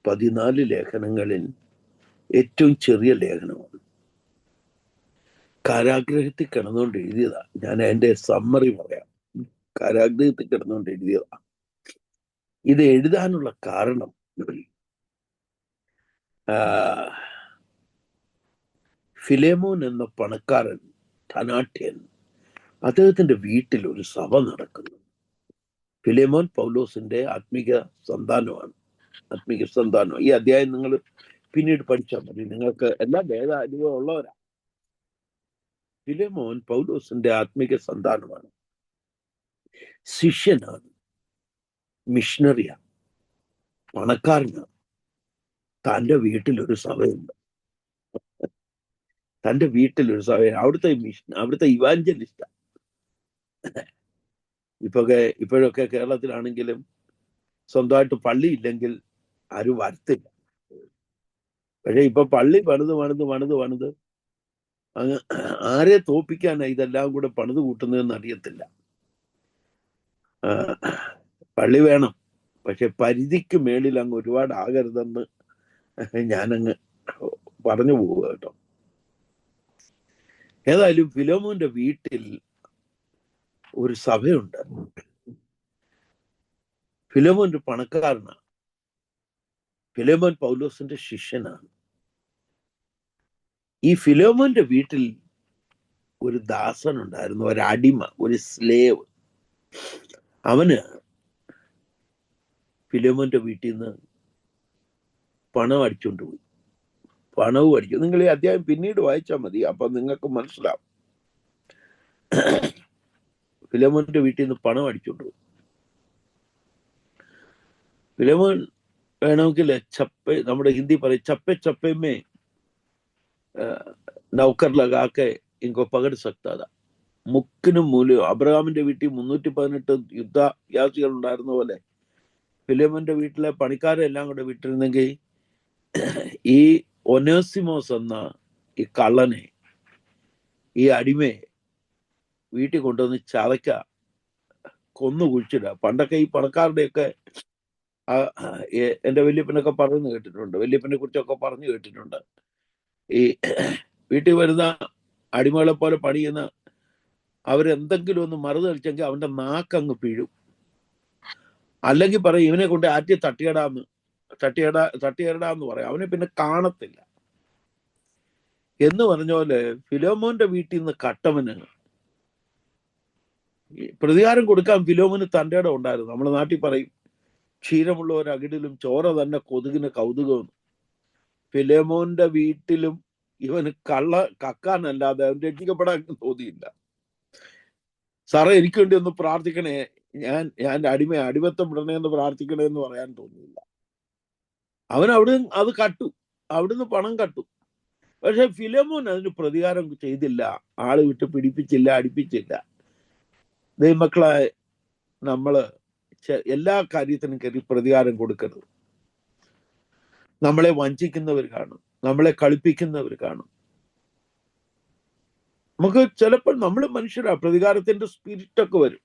B: 14 ലേഖനങ്ങളിൽ ഏറ്റവും ചെറിയ ലേഖനമാണ്. കാരാഗ്രഹത്തിൽ കിടന്നുകൊണ്ട് എഴുതിയതാ. ഞാൻ അതിന്റെ സമ്മറി പറയാം. കാരാഗ്രഹത്തിൽ കിടന്നുകൊണ്ട് എഴുതിയതാണ്. ഇത് എഴുതാനുള്ള കാരണം ഫിലേമോൻ എന്ന പണക്കാരൻ, ധനാഠ്യൻ, അദ്ദേഹത്തിന്റെ വീട്ടിൽ ഒരു സഭ നടക്കുന്നു. ഫിലേമോൻ പൗലോസിന്റെ ആത്മീക സന്താനമാണ്. ഈ അധ്യായം നിങ്ങൾ പിന്നീട് പഠിച്ചാൽ മതി, നിങ്ങൾക്ക് എല്ലാം വേദാനുഭവം ഉള്ളവരാ. ഫിലേമോൻ പൗലോസിന്റെ ആത്മീക സന്താനമാണ്, ശിഷ്യനാണ്, മിഷണറിയാണ്, പണക്കാരനാണ്. തൻ്റെ വീട്ടിലൊരു സഭയുണ്ട്. തൻ്റെ വീട്ടിലൊരു സഭയാണ്. അവിടുത്തെ ഇവാഞ്ചലിസ്റ്റാ. ഇപ്പോഴൊക്കെ കേരളത്തിലാണെങ്കിലും സ്വന്തമായിട്ട് പള്ളി ഇല്ലെങ്കിൽ ആരും വരത്തില്ല. പക്ഷെ ഇപ്പൊ പള്ളി പണിത് അങ്ങ് ആരെ തോപ്പിക്കാനാ ഇതെല്ലാം കൂടെ പണിത് കൂട്ടുന്നതെന്ന് അറിയത്തില്ല. പള്ളി വേണം, പക്ഷെ പരിധിക്ക് മേളിൽ അങ്ങ് ഒരുപാട് ആകരുതെന്ന് ഞാനങ്ങ് പറഞ്ഞു പോവുക കേട്ടോ. ഏതായാലും ഫിലോമോന്റെ വീട്ടിൽ ഒരു സഭയുണ്ട്. ഫിലോമോൻ ഒരു പണക്കാരനാണ്. ഫിലോമോൻ പൗലോസിന്റെ ശിഷ്യനാണ്. ഈ ഫിലോമോന്റെ വീട്ടിൽ ഒരു ദാസൻ ഉണ്ടായിരുന്നു, ഒരു അടിമ, ഒരു സ്ലേവ്. അവന് ഫിലോമോന്റെ വീട്ടിൽ നിന്ന് പണം അടിച്ചുകൊണ്ട് പോയി. പണവും അടിച്ചു. നിങ്ങൾ ഈ അധ്യായം പിന്നീട് വായിച്ചാൽ മതി, അപ്പൊ നിങ്ങൾക്ക് മനസ്സിലാവും. ഫിലോമോന്റെ വീട്ടിൽ നിന്ന് പണം അടിച്ചുകൊണ്ട് പോയി. ഫിലോമോൻ വേണമെങ്കിൽ നമ്മുടെ ഹിന്ദി പറയും ചപ്പെ ചപ്പേമേ നൗക്കർ ലഗാക്കെ ഇनको പകട് സക്താ. മുക്കിനും മൂലയും. അബ്രഹാമിന്റെ വീട്ടിൽ 318 യുദ്ധയാസികൾ ഉണ്ടായിരുന്ന പോലെ ഫിലോമോന്റെ വീട്ടിലെ പണിക്കാരെ എല്ലാം കൂടെ വിട്ടിരുന്നെങ്കിൽ ഈ ഒനേസിമോസ് എന്ന ഈ കള്ളനെ, ഈ അടിമയെ വീട്ടിൽ കൊണ്ടുവന്ന് ചതയ്ക്ക, കൊന്നു കുഴിച്ചിടുക. പണ്ടൊക്കെ ഈ പണക്കാരുടെയൊക്കെ എൻ്റെ വല്യപ്പനൊക്കെ പറഞ്ഞു കേട്ടിട്ടുണ്ട്, വല്യപ്പനെ കുറിച്ചൊക്കെ പറഞ്ഞു കേട്ടിട്ടുണ്ട്. ഈ വീട്ടിൽ വരുന്ന അടിമകളെ പോലെ പണിയുന്ന അവരെന്തെങ്കിലും ഒന്ന് മറുതളിച്ചെങ്കിൽ അവന്റെ നാക്കങ്ങ് പിഴും. അല്ലെങ്കിൽ പറയും ഇവനെ കൊണ്ട് ആറ്റി തട്ടിയിടാന്ന് പറയാം. അവനെ പിന്നെ കാണത്തില്ല എന്ന് പറഞ്ഞ പോലെ ഫിലോമോന്റെ വീട്ടിൽ നിന്ന് കട്ടവന് പ്രതികാരം കൊടുക്കാൻ ഫിലോമോന് തൻ്റെ ഇടം ഉണ്ടായിരുന്നു. നമ്മുടെ നാട്ടിൽ പറയും ക്ഷീരമുള്ള ഒരു അകിടിലും ചോര തന്നെ കൊതുകിന് കൗതുകം. ഫിലോമോന്റെ വീട്ടിലും ഇവന് കക്കാനല്ലാതെ അവൻ രക്ഷിക്കപ്പെടാൻ തോന്നിയില്ല. സാറേ എനിക്ക് വേണ്ടി ഒന്ന് പ്രാർത്ഥിക്കണേ, ഞാൻ അടിമത്തം വിടണേ എന്ന് പ്രാർത്ഥിക്കണേ എന്ന് പറയാൻ തോന്നിയില്ല. അവൻ അവിടുന്ന് പണം കട്ടു. പക്ഷെ ഫിലോമോൻ അതിന് പ്രതികാരം ചെയ്തില്ല, ആള് വിട്ട് പിടിപ്പിച്ചില്ല, അടിപ്പിച്ചില്ല. ദൈവമക്കളെ, നമ്മള് എല്ലാ കാര്യത്തിനും കയറി പ്രതികാരം കൊടുക്കരുത്. നമ്മളെ വഞ്ചിക്കുന്നവർ കാണും, നമ്മളെ കളിപ്പിക്കുന്നവർ കാണും. നമുക്ക് ചിലപ്പോൾ നമ്മൾ മനുഷ്യരാ, പ്രതികാരത്തിന്റെ സ്പിരിറ്റൊക്കെ വരും.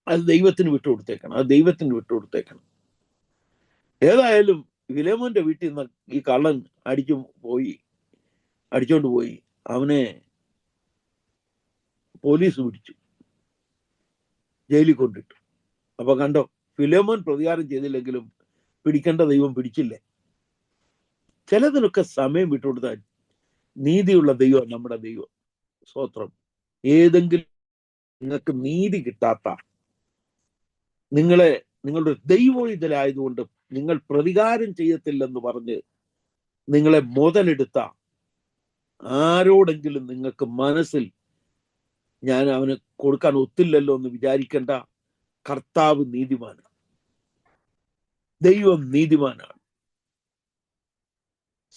B: അത് ദൈവത്തിന് വിട്ടുകൊടുത്തേക്കണം. ഏതായാലും ഫിലോമോന്റെ വീട്ടിൽ നിന്ന് ഈ കള്ളൻ അടിച്ചോണ്ട് പോയി. അവനെ പോലീസ് പിടിച്ചു, ജയിലിൽ കൊണ്ടിട്ടു. അപ്പൊ കണ്ടോ, ഫിലോമോൻ പ്രതികാരം ചെയ്തില്ലെങ്കിലും പിടിക്കേണ്ട ദൈവം പിടിച്ചില്ലേ. ചിലതിനൊക്കെ സമയം വിട്ടുകൊടുത്താൽ നീതിയുള്ള ദൈവം നമ്മുടെ ദൈവം. സ്തോത്രം. ഏതെങ്കിലും നിങ്ങൾക്ക് നീതി കിട്ടാത്ത, നിങ്ങളുടെ ദൈവം ഇതിലായതുകൊണ്ട് നിങ്ങൾ പ്രതികാരം ചെയ്യത്തില്ലെന്ന് പറഞ്ഞ് നിങ്ങളെ മുതലെടുത്ത ആരോടെങ്കിലും നിങ്ങൾക്ക് മനസ്സിൽ ഞാൻ അവന് കൊടുക്കാൻ ഒത്തില്ലല്ലോ എന്ന് വിചാരിക്കേണ്ട. കർത്താവ് നീതിമാനാണ്, ദൈവം നീതിമാനാണ്.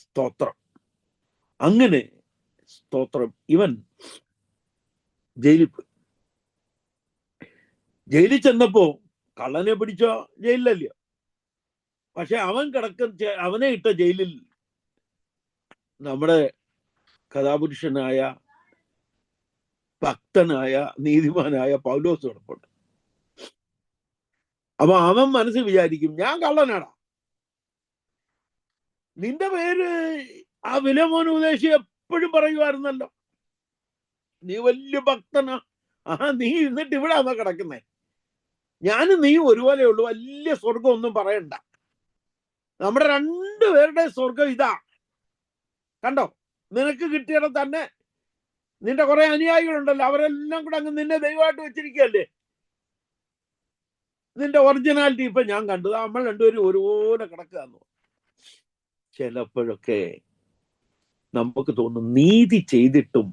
B: സ്തോത്രം. അങ്ങനെ സ്തോത്രം. ഇവൻ ജയിലിൽ പോയി. ജയിലിൽ ചെന്നപ്പോ കള്ളനെ പിടിച്ച ജയിലിലല്ലയോ, പക്ഷെ അവനെ ഇട്ട ജയിലിൽ നമ്മുടെ കഥാപുരുഷനായ ഭക്തനായ നീതിമാനായ പൗലോസ് കിടപ്പുണ്ട്. അപ്പൊ അവൻ മനസ്സിൽ വിചാരിക്കും, ഞാൻ കള്ളനാടാ. നിന്റെ പേര് ആ ഫിലോമോൻ ഉപദേശി എപ്പോഴും പറയുമായിരുന്നല്ലോ, നീ വലിയ ഭക്തനാ, നീ ഇരുന്നിട്ട് ഇവിടെ ആണോ കിടക്കുന്നേ? ഞാനും നീയും ഒരുപോലെ ഉള്ളു, വലിയ സ്വർഗം ഒന്നും പറയണ്ട. നമ്മുടെ രണ്ടുപേരുടെ സ്വർഗം ഇതാ. കണ്ടോ? നിനക്ക് കിട്ടിയത് തന്നെ. നിന്റെ കുറെ അനുയായികളുണ്ടല്ലോ, അവരെല്ലാം കൂടെ അങ്ങ് നിന്നെ ദൈവമായിട്ട് വെച്ചിരിക്കുകയല്ലേ. നിന്റെ ഒറിജിനാലിറ്റി ഇപ്പൊ ഞാൻ കണ്ടു. നമ്മൾ രണ്ടുപേരും ഒരുപോലെ കിടക്കുകയെന്നു. ചിലപ്പോഴൊക്കെ നമുക്ക് തോന്നും നീതി ചെയ്തിട്ടും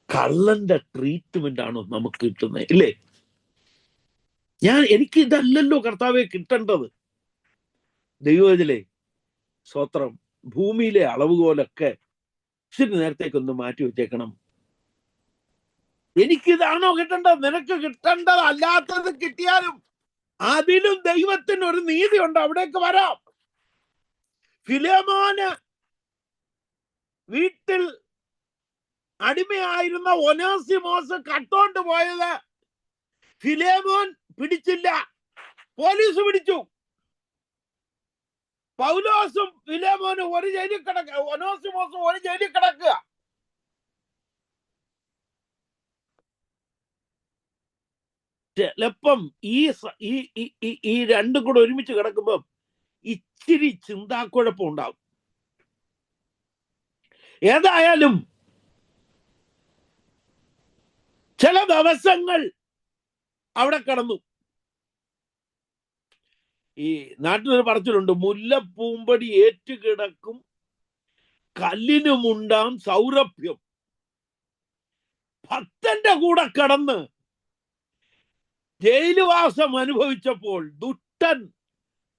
B: കള്ളന്റെ ട്രീറ്റ്മെന്റ് ആണോ നമുക്ക് കിട്ടുന്നത്, ഇല്ലേ? എനിക്ക് ഇതല്ലല്ലോ കർത്താവെ കിട്ടേണ്ടത്. ദൈവത്തിലെ സ്തോത്രം, ഭൂമിയിലെ അളവുകോലൊക്കെ ഇച്ചിരി നേരത്തേക്കൊന്ന് മാറ്റി വെച്ചേക്കണം. എനിക്കിതാണോ കിട്ടേണ്ടത്? നിനക്ക് കിട്ടേണ്ടത് അല്ലാത്തത് കിട്ടിയാലും അതിലും ദൈവത്തിന് ഒരു നീതി ഉണ്ട്. അവിടേക്ക് വരാം. ഫിലേമോന് വീട്ടിൽ അടിമയായിരുന്ന ഒനേസിമോസ് കട്ടോണ്ട് പോയത് ഫിലേമോൻ പിടിച്ചില്ല, പോലീസ് പിടിച്ചു. പൗലോസും ഫിലേമോനും ഒരു ജയിലിൽ കിടക്കുക, ഒനേസിമോസും ഒരു ജയിലിൽ കിടക്കുക. ചിലപ്പം ഈ രണ്ടും കൂടെ ഒരുമിച്ച് കിടക്കുമ്പം ഇച്ചിരി ചിന്താക്കുഴപ്പം ഉണ്ടാവും. ഏതായാലും ചില ദിവസങ്ങൾ അവിടെ കിടന്നു. ഈ നാട്ടിലൊരു പറച്ചിലുണ്ട്, മുല്ലപ്പൂമ്പടി ഏറ്റുകിടക്കും കല്ലിനുമുണ്ടാം സൗരഭ്യം. ഭക്തന്റെ കൂടെ കിടന്ന് ജയിലുവാസം അനുഭവിച്ചപ്പോൾ ദുഷ്ടൻ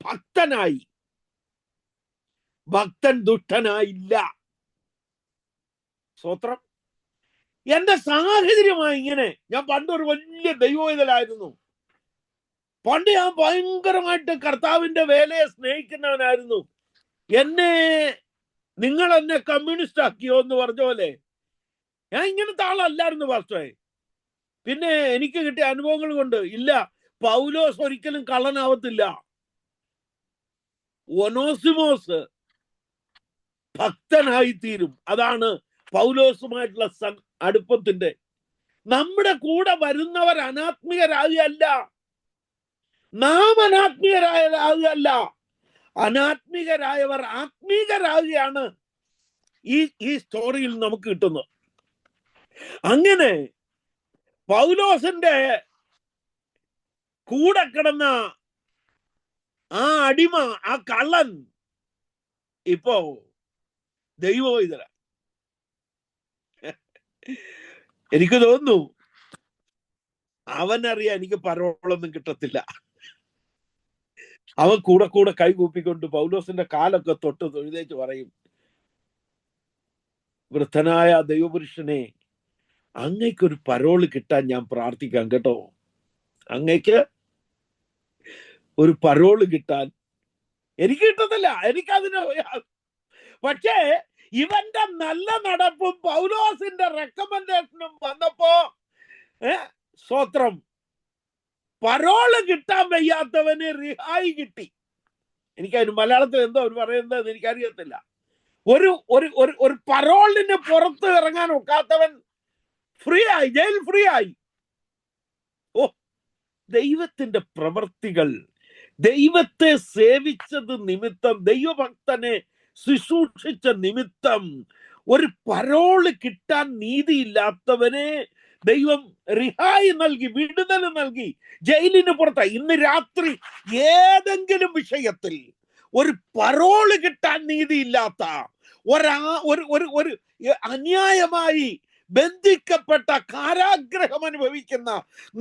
B: ഭക്തനായി, ഭക്തൻ ദുഷ്ടനായില്ല. സ്തോത്രം. എന്റെ സാഹചര്യമായി ഇങ്ങനെ. ഞാൻ പണ്ടൊരു വലിയ ദൈവവേദലായിരുന്നു. പണ്ട് ഞാൻ ഭയങ്കരമായിട്ട് കർത്താവിന്റെ വേലയെ സ്നേഹിക്കുന്നവനായിരുന്നു. നിങ്ങൾ എന്നെ കമ്മ്യൂണിസ്റ്റ് ആക്കിയോ എന്ന് പറഞ്ഞ പോലെ ഞാൻ ഇങ്ങനത്തെ ആളല്ലായിരുന്നു പാസ്റ്ററെ. പിന്നെ എനിക്ക് കിട്ടിയ അനുഭവങ്ങൾ കൊണ്ട് ഇല്ല, പൗലോസ് ഒരിക്കലും കള്ളനാവത്തില്ല. ഒനേസിമോസ് ഭക്തനായി തീരും. അതാണ് പൗലോസുമായിട്ടുള്ള അടുപ്പത്തിന്റെ. നമ്മുടെ കൂടെ വരുന്നവർ അനാത്മികരാകുകയല്ല, നാം അനാത്മികരാകുകയല്ല, അനാത്മികരായവർ ആത്മീകരാകുകയാണ് ഈ സ്റ്റോറിയിൽ നമുക്ക് കിട്ടുന്നത്. അങ്ങനെ പൗലോസിന്റെ കൂടെ കിടന്ന ആ അടിമ, ആ കള്ളൻ ഇപ്പോ ദൈവവൈതല. എനിക്ക് തോന്നുന്നു അവനറിയാം എനിക്ക് പരോളൊന്നും കിട്ടത്തില്ല. അവൻ കൂടെ കൂടെ കൈകൂപ്പിക്കൊണ്ട് പൗലോസിന്റെ കാലൊക്കെ തൊട്ട് തൊഴുതേച്ച് പറയും, വൃദ്ധനായ ദൈവപുരുഷനെ, അങ്ങയ്ക്കൊരു പരോള് കിട്ടാൻ ഞാൻ പ്രാർത്ഥിക്കാം കേട്ടോ. അങ്ങയ്ക്ക് ഒരു പരോള് കിട്ടാൻ എനിക്ക് കിട്ടത്തില്ല, എനിക്കതിന്. പക്ഷേ ഇവന്റെ നല്ല നടപ്പും പൗലോസിന്റെ റെക്കമെൻഡേഷനും വന്നപ്പോ സ്തോത്രം, പരോള് കിട്ടാൻ വയ്യാത്തവന് റിഹായി കിട്ടി. എനിക്കതിന് മലയാളത്തിൽ എന്തോ അവർ പറയുന്നത് എനിക്കറിയത്തില്ല. ഒരു പരോളിന് പുറത്ത് ഇറങ്ങാൻ ഒക്കാത്തവൻ ഫ്രീ ആയി, ജയിൽ ഫ്രീ ആയി. ഓ, ദൈവത്തിന്റെ പ്രവർത്തികൾ. ദൈവത്തെ സേവിച്ചത് നിമിത്തം, ദൈവഭക്തനെ ശുശ്രൂഷിച്ച നിമിത്തം ഒരു പരോള് കിട്ടാൻ നീതിയില്ലാത്തവനെ ദൈവം റിഹായി നൽകി, വിടുതൽ നൽകി, ജയിലിന് പുറത്തായി. ഇന്ന് രാത്രി ഏതെങ്കിലും വിഷയത്തിൽ ഒരു പരോള് കിട്ടാൻ നീതിയില്ലാത്ത ഒരു അന്യായമായി ബന്ധിക്കപ്പെട്ട, കാരാഗ്രഹം അനുഭവിക്കുന്ന,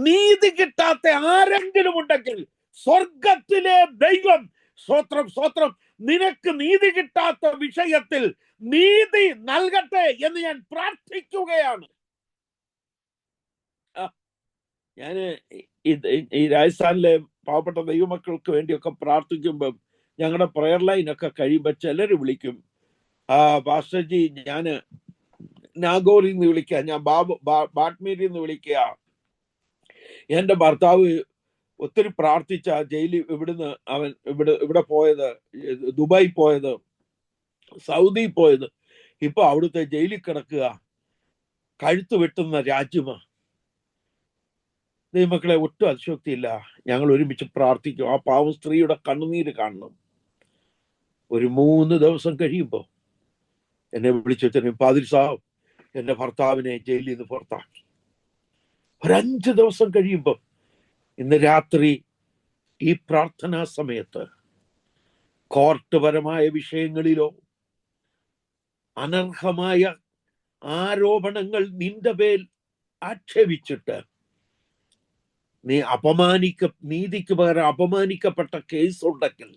B: നീതി കിട്ടാത്ത ആരെങ്കിലും ഉണ്ടെങ്കിൽ സ്വർഗത്തിലെ ദൈവം, സ്തോത്രം സ്തോത്രം, നിനക്ക് നീതി കിട്ടാത്ത വിഷയത്തിൽ നീതി നൽകട്ടെ എന്ന് ഞാൻ പ്രാർത്ഥിക്കുകയാണ്. ഞാന് ഈ രാജസ്ഥാനിലെ പാവപ്പെട്ട ദൈവമക്കൾക്ക് വേണ്ടിയൊക്കെ പ്രാർത്ഥിക്കുമ്പം ഞങ്ങളുടെ പ്രെയർ ലൈനൊക്കെ കഴിയുമ്പോൾ ചിലര് വിളിക്കും, പാസ്റ്റർജി ഞാന് നാഗോറിൽ നിന്ന് വിളിക്കുക, ഞാൻ ബാട്ട്മീരിൽ നിന്ന് വിളിക്കുക, എന്റെ ഭർത്താവ് ഒത്തിരി പ്രാർത്ഥിച്ച ജയിലിൽ ഇവിടുന്ന് അവൻ ഇവിടെ പോയത്, ദുബായി പോയത്, സൗദി പോയത്, ഇപ്പൊ അവിടുത്തെ ജയിലിൽ കിടക്കുക, കഴുത്ത് വെട്ടുന്ന രാജ്യമാ. ദൈവമക്കളെ, ഒട്ടും അതിശോക്തിയില്ല. ഞങ്ങൾ ഒരുമിച്ച് പ്രാർത്ഥിക്കും. ആ പാവം സ്ത്രീയുടെ കണ്ണുനീര് കാണണം. ഒരു 3 ദിവസം കഴിയുമ്പോൾ എന്നെ വിളിച്ചു, പാതിരി സാബ്, എന്റെ ഭർത്താവിനെ ജയിലിൽ നിന്ന് പുറത്താക്കി. ഒരു 5 ദിവസം കഴിയുമ്പോൾ ഇന്ന് രാത്രി ഈ പ്രാർത്ഥനാ സമയത്ത് കോർട്ട് പരമായ വിഷയങ്ങളിലോ അനർഹമായ ആരോപണങ്ങൾ നിന്റെ മേൽ ആക്ഷേപിച്ചിട്ട് നീതിക്ക് പകരം അപമാനിക്കപ്പെട്ട കേസ് ഉണ്ടെങ്കിൽ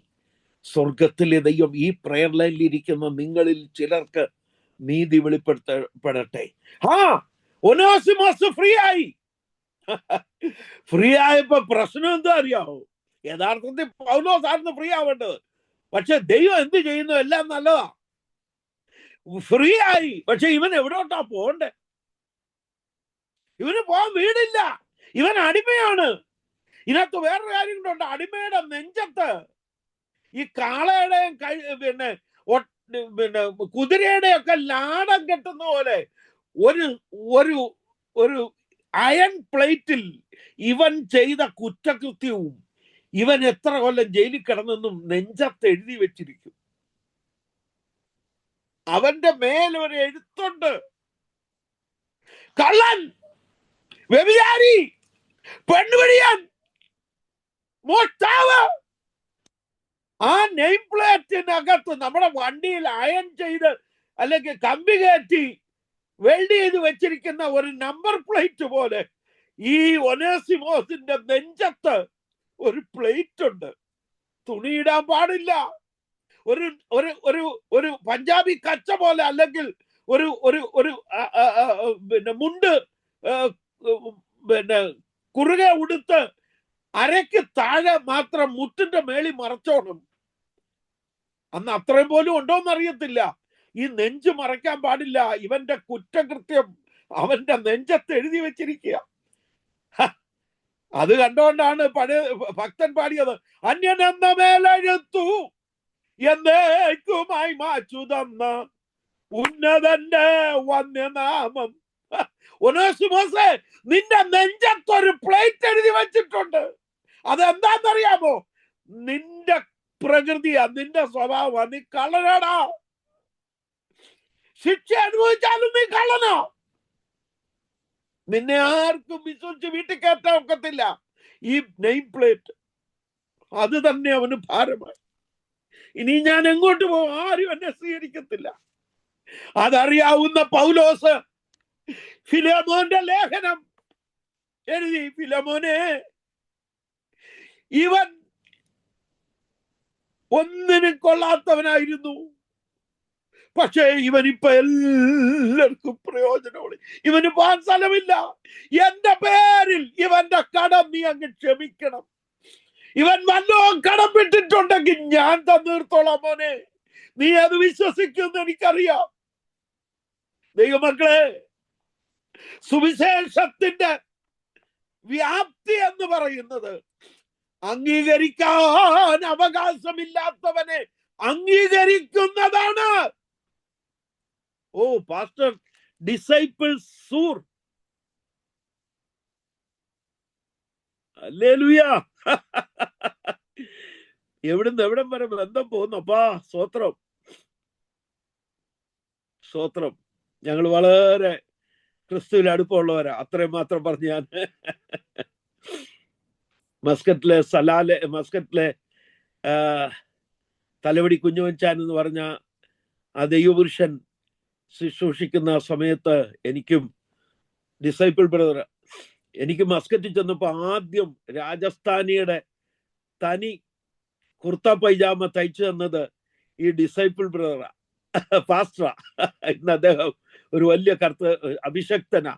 B: സ്വർഗത്തിലെ ദൈവം ഈ പ്രയർ ലൈനിൽ ഇരിക്കുന്ന നിങ്ങളിൽ ചിലർക്ക് നീതി വെളിപ്പെടുത്തപ്പെടട്ടെ. ഒനേസിമോസ് ഫ്രീ ആയി. ഫ്രീ ആയപ്പോ പ്രശ്നം എന്താ അറിയാവോ? യഥാർത്ഥത്തിൽ പൗലോസായിരുന്നു ഫ്രീ ആവേണ്ടത്. പക്ഷെ ദൈവം എന്ത് ചെയ്യുന്നു? എല്ലാം നല്ലതാ. ഫ്രീ ആയി. പക്ഷെ ഇവൻ എവിടോട്ടാ പോണ്ടേ? ഇവന് പോകാൻ വീടില്ല. ഇവൻ അടിമയാണ്. ഇതിനകത്ത് വേറൊരു കാര്യം കൊണ്ടുണ്ട്. അടിമയുടെ നെഞ്ചത്ത് ഈ കാളയുടെയും പിന്നെ കുതിരയുടെ ഒക്കെ ലാടം കെട്ടുന്ന പോലെ ഒരു ഒരു ഒരു അയൺ പ്ലേറ്റിൽ ഇവൻ ചെയ്ത കുറ്റകൃത്യവും ഇവൻ എത്ര കൊല്ലം ജയിലിൽ കിടന്നെന്നും നെഞ്ചത്ത് എഴുതി വെച്ചിരിക്കും. അവന്റെ മേലൊരു എഴുത്തുണ്ട്. കള്ളൻ, വ്യഭിചാരി, പെൺപിടിയൻ, മോഷ്ടാവ്. ആ നെയിം പ്ലേറ്റിനകത്ത് നമ്മുടെ വണ്ടിയിൽ അയൺ ചെയ്ത് അല്ലെങ്കിൽ കമ്പി കയറ്റി വെൽഡ് ചെയ്ത് വെച്ചിരിക്കുന്ന ഒരു നമ്പർ പ്ലേറ്റ് പോലെ ഈ ഒനേസിമോസിന്റെ നെഞ്ചത്ത് ഒരു പ്ലേറ്റ് ഉണ്ട്. തുണിയിടാൻ പാടില്ല. ഒരു ഒരു ഒരു ഒരു പഞ്ചാബി കച്ച പോലെ അല്ലെങ്കിൽ ഒരു ഒരു ഒരു പിന്നെ മുണ്ട് പിന്നെ കുറുകെ ഉടുത്ത് അരയ്ക്ക് താഴെ മാത്രം മുട്ടിന്റെ മേളി മറച്ചോണം. അന്ന് അത്രയും പോലും ഉണ്ടോന്ന് അറിയത്തില്ല. ഈ നെഞ്ച് മറയ്ക്കാൻ പാടില്ല. ഇവന്റെ കുറ്റകൃത്യം അവന്റെ നെഞ്ചത്ത് എഴുതി വെച്ചിരിക്കുക. അത് കണ്ടുകൊണ്ടാണ് ഭക്തൻ പാടിയത്, അന്യനെന്ന മേലെഴുത്തു എന്നേക്കുമായി മാച്ചു തന്ന ഉന്നതന്റെ വന്യനാമം. ഒനേസിമോസേ, നിന്റെ നെഞ്ചത്തൊരു പ്ലേറ്റ് എഴുതി വെച്ചിട്ടുണ്ട്. അതെന്താന്നറിയാമോ? നിന്റെ പ്രകൃതിയാ, നിന്റെ സ്വഭാവമാ. നീ കള്ളനാടാ. ശിക്ഷ അനുഭവിച്ചാലും നീ കള്ളനാ. നിന്നെ ആർക്കും വിശ്വസിച്ച് വീട്ടിൽ കയറ്റാൻ ഒക്കത്തില്ല. ഈ നെയിം പ്ലേറ്റ് അത് തന്നെ അവന് ഭാരമായി. ഇനി ഞാൻ എങ്ങോട്ട് പോകും? ആരും എന്നെ സ്വീകരിക്കത്തില്ല. അതറിയാവുന്ന പൗലോസ് ഫിലോമോന്റെ ലേഖനം എഴുതി, ഫിലോമോനെ, ഇവൻ ഒന്നിനും കൊള്ളാത്തവനായിരുന്നു. പക്ഷേ ഇവനിപ്പോ എല്ലാവർക്കും പ്രയോജനമാണ്. ഇവന് പോകാൻ സ്ഥലമില്ല. എന്റെ പേരിൽ ഇവന്റെ കടം നീ അങ്ങ് ക്ഷമിക്കണം. ഇവൻ വല്ലതും കടം വിട്ടിട്ടുണ്ടെങ്കിൽ ഞാൻ തന്നീർത്തോളാം മോനെ. നീ അത് വിശ്വസിക്കുമെന്ന് എനിക്കറിയാം. ദൈവമക്കളെ, സുവിശേഷത്തിന്റെ വ്യാപ്തി എന്ന് പറയുന്നത് അംഗീകരിക്കാൻ അവകാശമില്ലാത്തവനെ അംഗീകരിക്കുന്നതാണ്. ഓ പാസ്റ്റർ, ഡിസൈപ്പിൾസ് സൂർ. ഹല്ലേലൂയ. എവിടുന്ന് എവിടം വരെ ബന്ധം പോകുന്നപ്പാ. സ്തോത്രം, സ്തോത്രം. ഞങ്ങൾ വളരെ ക്രിസ്തുവിൽ അടുപ്പമുള്ളവരാ. അത്രയും മാത്രം പറഞ്ഞ് ഞാൻ മസ്കറ്റിലെ തലവടി കുഞ്ഞുവൻചാൻ എന്ന് പറഞ്ഞ ആ ദൈവപുരുഷൻ ശുശ്രൂഷിക്കുന്ന സമയത്ത് എനിക്കും ഡിസൈപ്പിൾ ബ്രദർ, എനിക്ക് മസ്കറ്റിൽ ചെന്നപ്പോ ആദ്യം രാജസ്ഥാനിയുടെ തനി കുർത്ത പൈജാമ തയ്ച്ചു തന്നത് ഈ ഡിസൈപ്പിൾ ബ്രദറാ, പാസ്റ്ററാ. ഇന്ന് അദ്ദേഹം ഒരു വലിയ അഭിഷക്തനാ.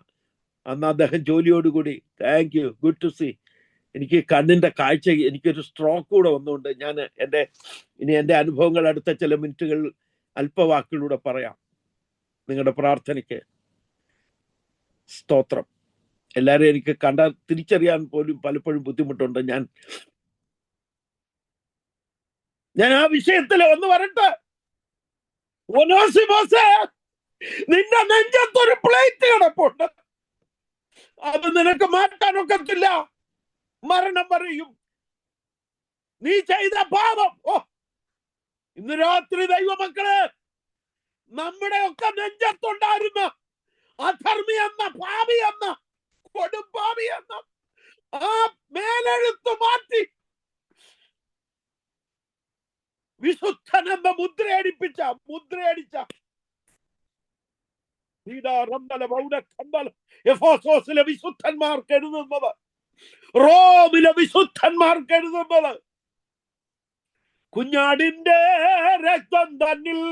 B: അന്ന് അദ്ദേഹം ജോലിയോടുകൂടി. Thank you, good to see. എനിക്ക് കണ്ണിന്റെ കാഴ്ച, എനിക്കൊരു സ്ട്രോക്ക് കൂടെ വന്നുകൊണ്ട് ഞാൻ എൻ്റെ അനുഭവങ്ങൾ അടുത്ത ചില മിനിറ്റുകൾ അല്പവാക്കിലൂടെ പറയാം. നിങ്ങളുടെ പ്രാർത്ഥനയ്ക്ക് സ്തോത്രം. എല്ലാവരും എനിക്ക് തിരിച്ചറിയാൻ പോലും പലപ്പോഴും ബുദ്ധിമുട്ടുണ്ട്. ഞാൻ ആ വിഷയത്തിൽ ഒന്ന് വരട്ടെ. ഒനേസിമോസേ, നിന്റെ നെഞ്ചത്തൊരു പ്ലേറ്റ് കിടപ്പുണ്ട്. അത് നിനക്ക് മാറ്റാനൊക്കത്തില്ല. മരണം വരെയും നീ ചെയ്ത പാപം. ഇന്ന് രാത്രി ദൈവമക്കളെ, നമ്മുടെ ഒക്കെ നെഞ്ചത്തുണ്ടായിരുന്ന അധർമ്മി എന്ന, പാപി എന്ന, കൊടും പാപി എന്ന ആ മേലെഴുത്ത് മാറ്റി വിശുദ്ധൻ എന്ന മുദ്രയടിച്ച എഫോസോസിലെ വിശുദ്ധന്മാർക്ക് എഴുതുന്നത്, റോമിലെ വിശുദ്ധന്മാർക്ക് എഴുതുന്നത്, കുഞ്ഞാടിന്റെ രക്തം തന്നിൽ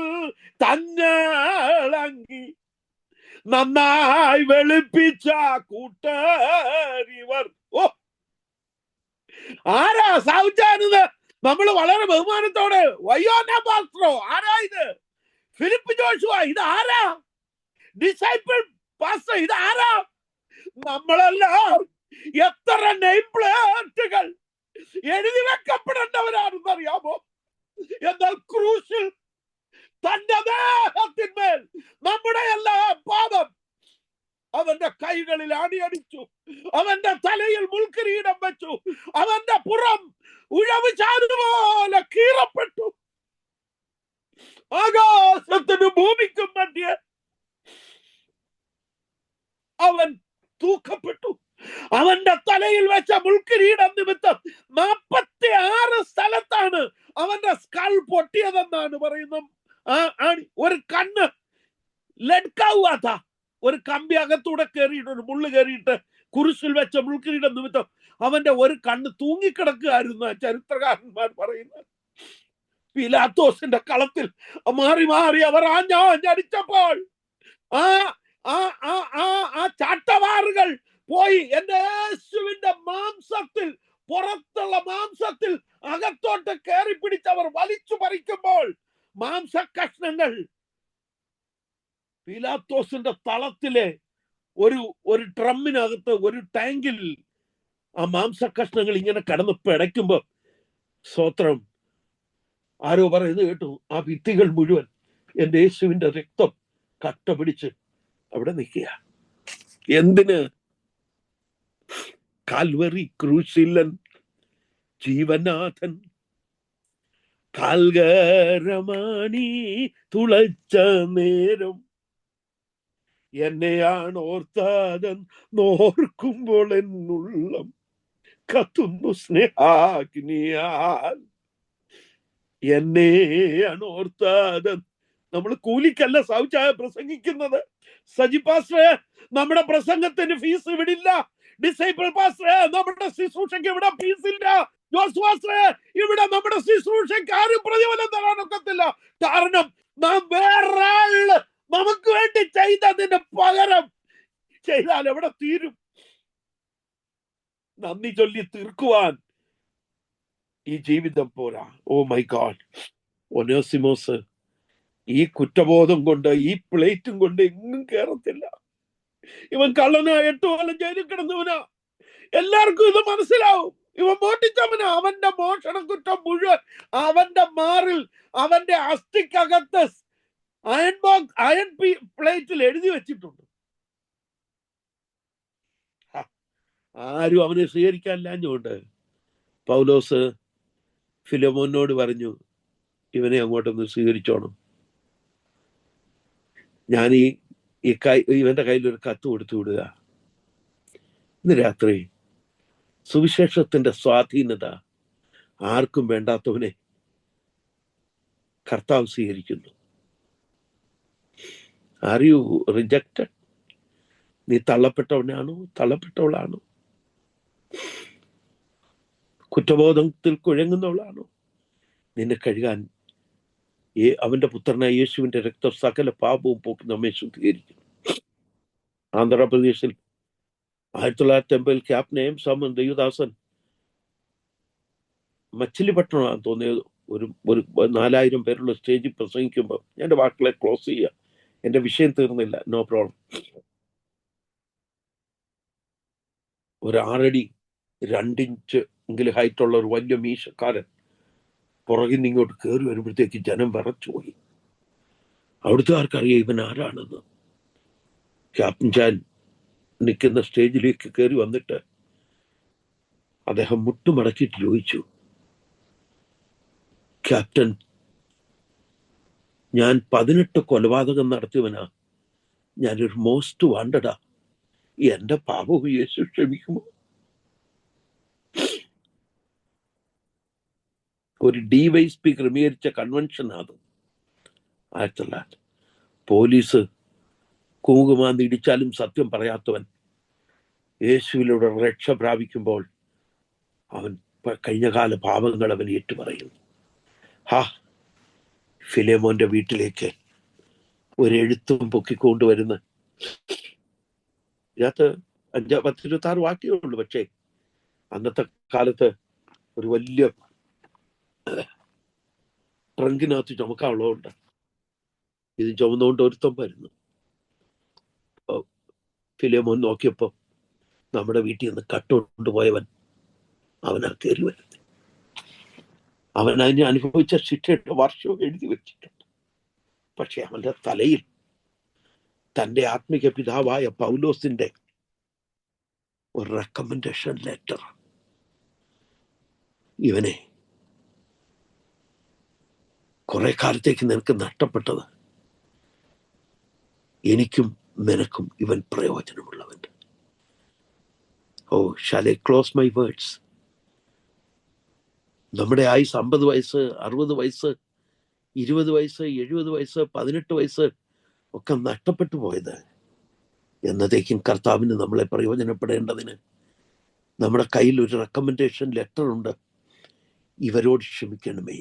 B: തങ്ങളങ്കി നന്നായി വെളുപ്പിച്ച കൂട്ടരിവർ. ആരാ സൗജാനത്? നമ്മൾ വളരെ ബഹുമാനത്തോടെ വയ്യോന പാസ്റ്ററോ, ആരാ ഇത്? ഫിലിപ്പ് ജോഷുവ, ഇത് ആരാ? ഡിസൈപ്പിൾ പാസ്റ്റർ, ഇത് ആരാ? നമ്മളെല്ലാം എത്ര നെയിം പ്ലേറ്റുകൾ എഴുതി വെക്കപ്പെടേണ്ടവരാണെന്നറിയാമോ? എന്നാൽ ക്രൂശിൽ തന്റെ ദേഹത്തിന്മേൽ നമ്മുടെ എല്ലാ പാപം അവന്റെ കൈകളിൽ അടിയടിച്ചു, അവന്റെ തലയിൽ മുൾക്കിരീടം വെച്ചു, അവന്റെ പുറം ഉഴവ് ചാരുപോലെ കീറപ്പെട്ടു. ആകാശത്തിനും ഭൂമിക്കും മധ്യേ അവൻ തൂക്കപ്പെട്ടു. അവന്റെ തലയിൽ വെച്ച മുൾക്കിരീടം നിമിത്തം 46 സ്ഥലത്താണ് അവന്റെ സ്കൾ പൊട്ടിയതെന്നാണ് പറയുന്നത്. ഒരു കണ്ണ് ലഡ്കാവാത്ത ഒരു കമ്പി അകത്തൂടെ കയറിയിട്ട്, ഒരു മുള്ളു കയറിയിട്ട് കുരിശിൽ വെച്ച മുൾക്കിരീടം നിമിത്തം അവന്റെ ഒരു കണ്ണ് തൂങ്ങിക്കിടക്കുകയായിരുന്നു ചരിത്രകാരന്മാർ പറയുന്നത്. പിലാത്തോസിന്റെ കളത്തിൽ മാറി മാറി അവർ ആഞ്ഞടിച്ചപ്പോൾ ആ ചാട്ടവാറുകൾ പോയി എന്റെ യേശുവിന്റെ മാംസത്തിൽ, പുറത്തുള്ള മാംസത്തിൽ അകത്തോട്ട് കയറി പിടിച്ചവർ വലിച്ചു പറിക്കുമ്പോൾ മാംസകഷ്ണങ്ങൾ പിലാത്തോസിന്റെ തളത്തിലെ ഒരു ഡ്രമ്മിനകത്ത്, ഒരു ടാങ്കിൽ ആ മാംസകഷ്ണങ്ങൾ ഇങ്ങനെ കടന്ന് പിടയ്ക്കുമ്പോ, സ്വത്രം ആരോ പറയുന്നത് കേട്ടു, ആ ഭിത്തികൾ മുഴുവൻ എന്റെ യേശുവിന്റെ രക്തം കട്ട പിടിച്ച് അവിടെ നിൽക്കുക. എന്തിന്? കാൽവറി ക്രൂശിലൻ ജീവനാഥൻ കാൽകരമാണി തുളച്ച നേരം എന്നെയാണ് ഓർത്താതൻ നോർക്കുമ്പോൾ എന്നുള്ളം കത്തുന്നു സ്നേഹാഗ്നിയാൽ. എന്നെയാണ് ഓർത്താതൻ. നമ്മൾ കൂലിക്കല്ല സൗചായ പ്രസംഗിക്കുന്നത്. സജി പാസ്റ്ററെ, നമ്മുടെ പ്രസംഗത്തിന് ഫീസ് വിടില്ല. ഡിസൈപ്പിൾ പാസ്റ്ററെ, നമ്മുടെ ശുശ്രൂഷയ്ക്ക് ഇവിടെ ഫീസില്ല. ജോസ് പാസ്റ്ററെ, ഇവിടെ നമ്മുടെ ശുശ്രൂഷയ്ക്ക് ആരും പ്രതിഫലം തരാനൊക്കത്തില്ല. കാരണം നാം വേറൊരാള് നമുക്ക് വേണ്ടി ചെയ്തതിന് പകരം ചെയ്താൽ എവിടെ തീരും? നന്ദി ചൊല്ലി തീർക്കുവാൻ ഈ ജീവിതം പോരാ. ഓ മൈ ഗോഡ്, ഒനേസിമോസ് ഈ കുറ്റബോധം കൊണ്ട്, ഈ പ്ലേറ്റും കൊണ്ട് എങ്ങും കേറത്തില്ല. ഇവൻ കള്ളനാ, 8 കൊല്ലം ജയിലിൽ കിടന്നവനാ. എല്ലാവർക്കും ഇത് മനസ്സിലാവും. ഇവൻ മോഷ്ടിച്ചവനാ. അവന്റെ മോഷണ കുറ്റം മുഴുവൻ അവന്റെ മാറിൽ, അവന്റെ അസ്ഥിക്കകത്ത് അയൺ പ്ലേറ്റിൽ എഴുതി വെച്ചിട്ടുണ്ട്. ആരും അവനെ സ്വീകരിക്കാനില്ലാഞ്ഞുകൊണ്ട് പൗലോസ് ഫിലോമോനോട് പറഞ്ഞു, ഇവനെ അങ്ങോട്ടൊന്ന് സ്വീകരിച്ചോണം. ഞാൻ ഇവന്റെ കയ്യിൽ ഒരു കത്ത് കൊടുത്തു വിടുക. ഇന്ന് രാത്രി സുവിശേഷത്തിന്റെ സ്വാധീനത ആർക്കും വേണ്ടാത്തവനെ കർത്താവ് സ്വീകരിക്കുന്നു. Are you rejected? നീ തള്ളപ്പെട്ടവനാണോ, തള്ളപ്പെട്ടവളാണോ? കുറ്റബോധത്തിൽ കുഴങ്ങുന്നവളാണോ? നിന്നെ കഴുകാൻ അവന്റെ പുത്രനായ യേശുവിന്റെ രക്തം സകല പാപവും പോക്കി നമ്മെ ശുദ്ധീകരിക്കുന്നു. ആന്ധ്രാപ്രദേശിൽ 1980 ക്യാപ്റ്റൻ സാമൻ ദേവദാസൻ മച്ചിലിപട്ടണമാണെന്ന് തോന്നിയത് ഒരു 4000 പേരുള്ള സ്റ്റേജിൽ പ്രസംഗിക്കുമ്പോൾ, ഞാൻ എൻ്റെ വാക്കുകളെ ക്ലോസ് ചെയ്യുക, എൻ്റെ വിഷയം തീർന്നില്ല, നോ പ്രോബ്ലം. ഒരു 6 അടി 2 ഇഞ്ച് എങ്കിലും ഹൈറ്റുള്ള ഒരു വലിയ മീശക്കാരൻ പുറകിൽ നിന്ന് ഇങ്ങോട്ട് കയറി വരുമ്പോഴത്തേക്ക് ജനം വിറച്ചുപോയി. അവിടുത്തെ ആർക്കറിയാം ഇവൻ ആരാണെന്ന്. ക്യാപ്റ്റൻ ജാൻ നിൽക്കുന്ന സ്റ്റേജിലേക്ക് കയറി വന്നിട്ട് അദ്ദേഹം മുട്ടുമടക്കിയിട്ട് ചോദിച്ചു, ക്യാപ്റ്റൻ, ഞാൻ 18 കൊലപാതകം നടത്തിയവനാ, ഞാനൊരു മോസ്റ്റ് വാണ്ടഡാ, എന്റെ പാപവും യേശു ക്ഷമിക്കുമോ? ഒരു ഡിവൈഎസ്പി ക്രമീകരിച്ച കൺവെൻഷനാണ് 1900. പോലീസ് കൂകുമാന്ന് ഇടിച്ചാലും സത്യം പറയാത്തവൻ യേശുവിലൂടെ രക്ഷ പ്രാപിക്കുമ്പോൾ അവൻ കഴിഞ്ഞകാല പാപങ്ങൾ അവൻ ഏറ്റുപറയുന്നു. ഫിലേമോന്റെ വീട്ടിലേക്ക് ഒരു എഴുത്തും പൊക്കിക്കൊണ്ടുവരുന്ന, ഇതിനകത്ത് 10-26 വാക്യമേ ഉള്ളൂ. പക്ഷേ അന്നത്തെ കാലത്ത് ഒരു വലിയ ട്രങ്കിനകത്ത് ചുമക്കാനുള്ളതുകൊണ്ട് ഇത് ചുമന്നുകൊണ്ട് ഒരുത്തം വരുന്നു. ഫിലേമോൻ നോക്കിയപ്പോ നമ്മുടെ വീട്ടിൽ നിന്ന് കട്ടുകൊണ്ടുപോയവൻ അവനാ കയറി വരുന്നത്. അവൻ അതിനെ അനുഭവിച്ച ശിക്ഷയുടെ വർഷവും എഴുതി വെച്ചിട്ടുണ്ട്. പക്ഷെ അവന്റെ തലയിൽ തൻ്റെ ആത്മിക പിതാവായ പൗലോസിന്റെ ഒരു റെക്കമെൻഡേഷൻ ലെറ്റർ, ഇവനെ കുറെ കാലത്തേക്ക് നിനക്ക് നഷ്ടപ്പെട്ടത്, എനിക്കും നിനക്കും ഇവൻ പ്രയോജനമുള്ളവൻ. shall I close my words? നമ്മുടെ ആയുസ് 50 വയസ്സ്, 60 വയസ്സ്, 20 വയസ്സ്, 70 വയസ്സ്, 18 വയസ്സ് ഒക്കെ നഷ്ടപ്പെട്ടു പോയത് എന്നതേക്കും കർത്താവിന് നമ്മളെ പ്രയോജനപ്പെടേണ്ടതിന് നമ്മുടെ കയ്യിൽ ഒരു റെക്കമെൻഡേഷൻ ലെറ്റർ ഉണ്ട്. ഇവരോട് ക്ഷമിക്കണമേ,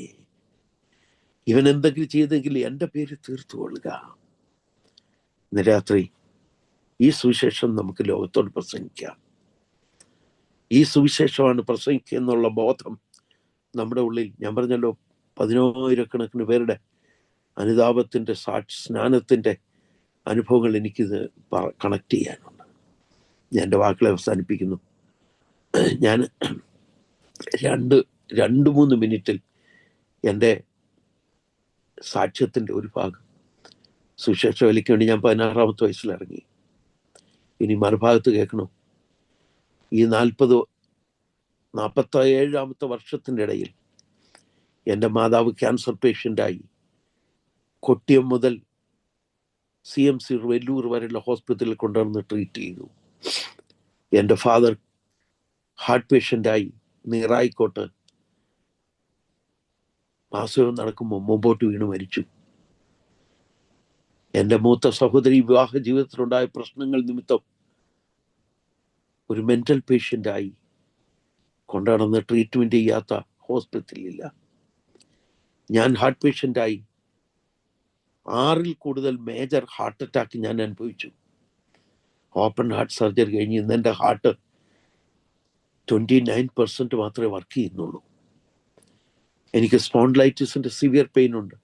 B: ഇവൻ എന്തെങ്കിലും ചെയ്തെങ്കിൽ എൻ്റെ പേര് തീർത്തുകൊള്ളുക. ഇന്ന് രാത്രി ഈ സുവിശേഷം നമുക്ക് ലോകത്തോട് പ്രസംഗിക്കാം. ഈ സുവിശേഷമാണ് പ്രസംഗിക്കുക എന്നുള്ള ബോധം നമ്മുടെ ഉള്ളിൽ, ഞാൻ പറഞ്ഞല്ലോ, 10,000 പേരുടെ അനുതാപത്തിൻ്റെ സ്നാനത്തിൻ്റെ അനുഭവങ്ങൾ എനിക്കിത് കണക്ട് ചെയ്യാനുണ്ട്. ഞാൻ എൻ്റെ വാക്കുകളെ അവസാനിപ്പിക്കുന്നു. ഞാൻ 2-3 മിനിറ്റിൽ എൻ്റെ സാക്ഷ്യത്തിൻ്റെ ഒരു ഭാഗം, സുവിശേഷ വേലയ്ക്ക് വേണ്ടി ഞാൻ 16-ാമത്തെ വയസ്സിൽ ഇറങ്ങി. ഇനി മറുഭാഗത്ത് കേൾക്കണോ? ഈ 47-ാമത്തെ വർഷത്തിൻ്റെ ഇടയിൽ എൻ്റെ മാതാവ് ക്യാൻസർ പേഷ്യൻ്റായി. കൊട്ടിയം മുതൽ CMC വെല്ലൂർ വരെയുള്ള ഹോസ്പിറ്റലിൽ കൊണ്ടുവന്ന് ട്രീറ്റ് ചെയ്തു. എൻ്റെ ഫാദർ ഹാർട്ട് പേഷ്യൻ്റായി നീറായിക്കോട്ട് മാസവും നടക്കുമ്പോൾ മുമ്പോട്ട് വീണ് മരിച്ചു. എൻ്റെ മൂത്ത സഹോദരി വിവാഹ ജീവിതത്തിലുണ്ടായ പ്രശ്നങ്ങൾ നിമിത്തം ഒരു മെൻ്റൽ പേഷ്യൻ്റായി കൊണ്ടുനടന്ന് ട്രീറ്റ്മെൻറ്റ് ചെയ്യാത്ത ഹോസ്പിറ്റലില്ല. ഞാൻ ഹാർട്ട് പേഷ്യൻ്റായി 6-ൽ കൂടുതൽ മേജർ ഹാർട്ട് അറ്റാക്ക് ഞാൻ അനുഭവിച്ചു. ഓപ്പൺ ഹാർട്ട് സർജറി കഴിഞ്ഞ് ഇന്ന് എൻ്റെ ഹാർട്ട് 29% മാത്രമേ വർക്ക് ചെയ്യുന്നുള്ളൂ. എനിക്ക് സ്പോണ്ടിലൈറ്റിസിൻ്റെ സിവിയർ പെയിൻ ഉണ്ട്.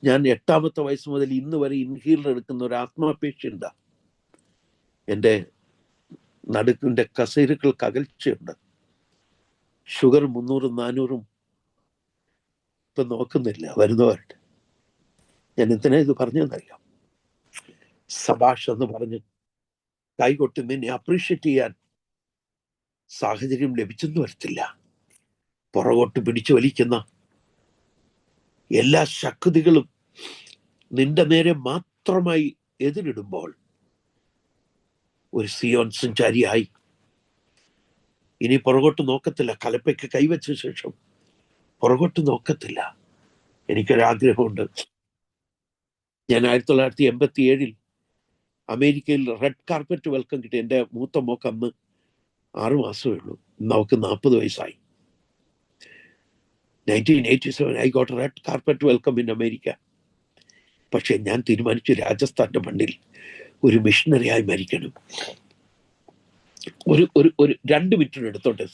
B: ഞാൻ 8-ാമത്തെ വയസ്സ് മുതൽ ഇന്ന് വരെ ഇൻഹീലർ എടുക്കുന്ന ഒരു ആത്മാ പേഷ്യൻ്റാണ്. എൻ്റെ നടുക്കിൻ്റെ കസേരകൾക്ക് അകൽച്ചയുണ്ട്. ഷുഗർ 300-400 ഇപ്പം നോക്കുന്നില്ല, വരുന്നവരുടെ. ഞാൻ എന്തിനാ ഇത് പറഞ്ഞെന്നറിയാം? സബാഷ് എന്ന് പറഞ്ഞ് കൈകൊട്ടി നിന്നെ അപ്രീഷിയേറ്റ് ചെയ്യാൻ സാഹചര്യം ലഭിച്ചെന്ന് വരത്തില്ല. പുറകോട്ട് പിടിച്ചു വലിക്കുന്ന എല്ലാ ശക്തികളും നിന്റെ നേരെ മാത്രമായി എതിരിടുമ്പോൾ ഒരു സിയോൻ സഞ്ചാരിയായി ഇനി പുറകോട്ട് നോക്കത്തില്ല. കലപ്പയ്ക്ക് കൈവച്ച ശേഷം പുറകോട്ട് നോക്കത്തില്ല. എനിക്കൊരാഗ്രഹമുണ്ട്. ഞാൻ 1987 അമേരിക്കയിൽ റെഡ് കാർപ്പറ്റ് വെൽക്കം കിട്ടി. എൻ്റെ മൂത്ത മോക്ക് അന്ന് 6 മാസമേ ഉള്ളൂ. ഇന്ന് അവൾക്ക് 40 വയസ്സായി. 1987 I got red carpet welcome in America. പക്ഷെ ഞാൻ തീരുമാനിച്ചു രാജസ്ഥാന്റെ മണ്ണിൽ ഒരു മിഷണറിയായി മരിക്കണം. ഒരു 2 മിനിറ്റ് എടുത്തോട്ടെ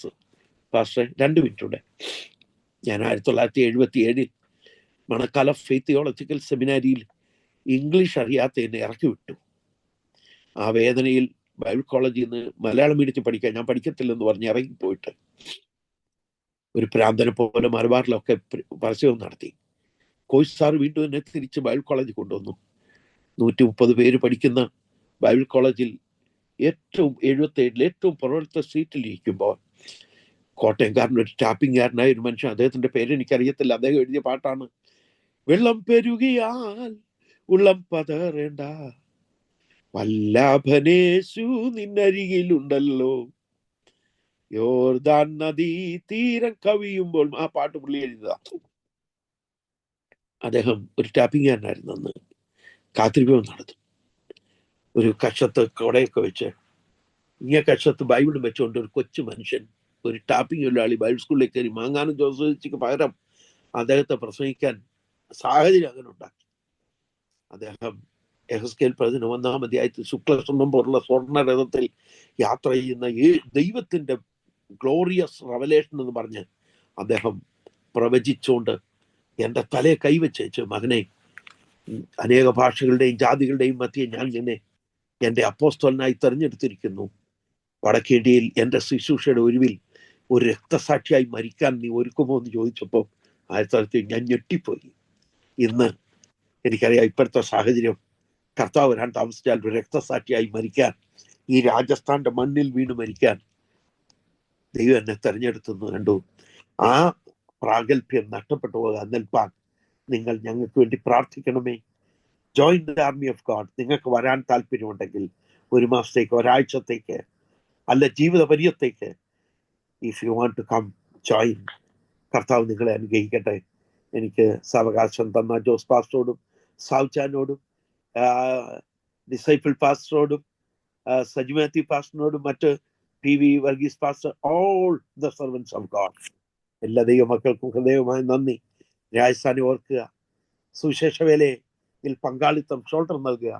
B: പാസ്റ്റർ, 2 മിനിറ്റ്. ഞാൻ 1977 മണക്കാല ഫെയ്ത്ത് തിയോളജിക്കൽ സെമിനാരിയിൽ ഇംഗ്ലീഷ് അറിയാത്ത എന്നെ ഇറക്കി വിട്ടു. ആ വേദനയിൽ ബൈബിൾ കോളേജിൽ നിന്ന് മലയാളം മീഡിയത്തിൽ പഠിക്കാൻ ഞാൻ പഠിക്കത്തില്ലെന്ന് പറഞ്ഞ് ഇറങ്ങിപ്പോയിട്ട് ഒരു പ്രാന്തനെ പോലെ മലബാറിലൊക്കെ പരസ്യവും നടത്തി. കോച്ച് സാർ വീണ്ടും എന്നെ തിരിച്ച് ബൈബിൾ കോളേജിൽ കൊണ്ടുവന്നു. 130 പേര് പഠിക്കുന്ന ബൈബിൾ കോളേജിൽ 77 ഏറ്റവും പുറത്തെ സീറ്റിലിരിക്കുമ്പോൾ കോട്ടയംകാരൻ, ഒരു ടാപ്പിംഗുകാരനായ ഒരു മനുഷ്യൻ, അദ്ദേഹത്തിന്റെ പേര് എനിക്കറിയത്തില്ല, അദ്ദേഹം എഴുതിയ പാട്ടാണ്. വെള്ളം പെരുകിയാൽ ഉള്ളം പതറേണ്ട, വല്ലഭനേശു നിന്നരികിലുണ്ടല്ലോ, യോർദാൻ നദി തീരം കവിയുമ്പോൾ. ആ പാട്ട് പുള്ളി എഴുതുക. അദ്ദേഹം ഒരു ടാപ്പിംഗുകാരനായിരുന്നു. അന്ന് കാത്തിരിപ്പും നടത്തും. ഒരു കക്ഷത്ത് കൊടയൊക്കെ വെച്ച് ഇങ്ങനെ കക്ഷത്ത് ബൈബിളും വെച്ചുകൊണ്ട് ഒരു കൊച്ചു മനുഷ്യൻ, ഒരു ടാപ്പിംഗ് തൊഴിലാളി ബൈബിൾ സ്കൂളിലേക്ക് കയറി. മാങ്ങാനും ജോസഫിക്ക് പകരം അദ്ദേഹത്തെ പ്രസംഗിക്കാൻ സാഹചര്യം അങ്ങനെ ഉണ്ടാക്കി. അദ്ദേഹം യെഹെസ്കേൽ 11-ാം അധ്യായത്തിൽ ശുക്ലസ്വർണ്ണം പോലുള്ള സ്വർണ്ണരഥത്തിൽ യാത്ര ചെയ്യുന്ന ദൈവത്തിന്റെ ഗ്ലോറിയസ് റെവലേഷൻ എന്ന് പറഞ്ഞ് അദ്ദേഹം പ്രവചിച്ചുകൊണ്ട് എൻ്റെ തലയെ കൈവച്ചേച്ച്, മകനെ, അനേക ഭാഷകളുടെയും ജാതികളുടെയും മധ്യേ ഞാൻ നിന്നെ എൻ്റെ അപ്പോസ്തലനായി തെരഞ്ഞെടുത്തിരിക്കുന്നു. വടക്കേന്ത്യയിൽ എൻ്റെ ശുശ്രൂഷയുടെ ഒടുവിൽ ഒരു രക്തസാക്ഷിയായി മരിക്കാൻ നീ ഒരുക്കുമോ എന്ന് ചോദിച്ചപ്പോൾ 1900 ഞാൻ ഞെട്ടിപ്പോയി. ഇന്ന് എനിക്കറിയാം ഇപ്പോഴത്തെ സാഹചര്യം, കർത്താവ് വരാൻ താമസിച്ചാൽ ഒരു രക്തസാക്ഷിയായി മരിക്കാൻ, ഈ രാജസ്ഥാന്റെ മണ്ണിൽ വീണ് മരിക്കാൻ ദൈവം എന്നെ തെരഞ്ഞെടുത്തെന്ന് കണ്ടു. ആ പ്രാഗൽഭ്യം നഷ്ടപ്പെട്ടു പോകാൻ നിൽപ്പാൻ നിങ്ങൾ ഞങ്ങൾക്ക് വേണ്ടി പ്രാർത്ഥിക്കണമേ. Join the army of God. നിങ്ങൾക്ക് വരാൻ താല്പര്യമുണ്ടെങ്കിൽ 1 മാസത്തേക്ക്, ഒരാഴ്ചത്തേക്ക്, അല്ല ജീവിത പര്യത്തേക്ക്, if you want to come, join. കർത്താവ് നിങ്ങളെ അനുഗ്രഹിക്കട്ടെ. എനിക്ക് സാവകാശം തന്ന ജോസ് പാസ്റ്ററോടും സാവ്ചാനോടും ഡിസൈപ്പിൾ പാസ്റ്ററോടും സജി മാത്യു പാസ്റ്ററിനോടും മറ്റ് PV Varghese pastor, all the servants of God, എല്ലാ ദൈവമക്കൾക്കും ഹൃദയവുമായി നന്ദി. രാജസ്ഥാനെ ഓർക്കുക, സുവിശേഷ വേലയിൽ പങ്കാളിത്തം, ഷോൾഡർ നൽകുക.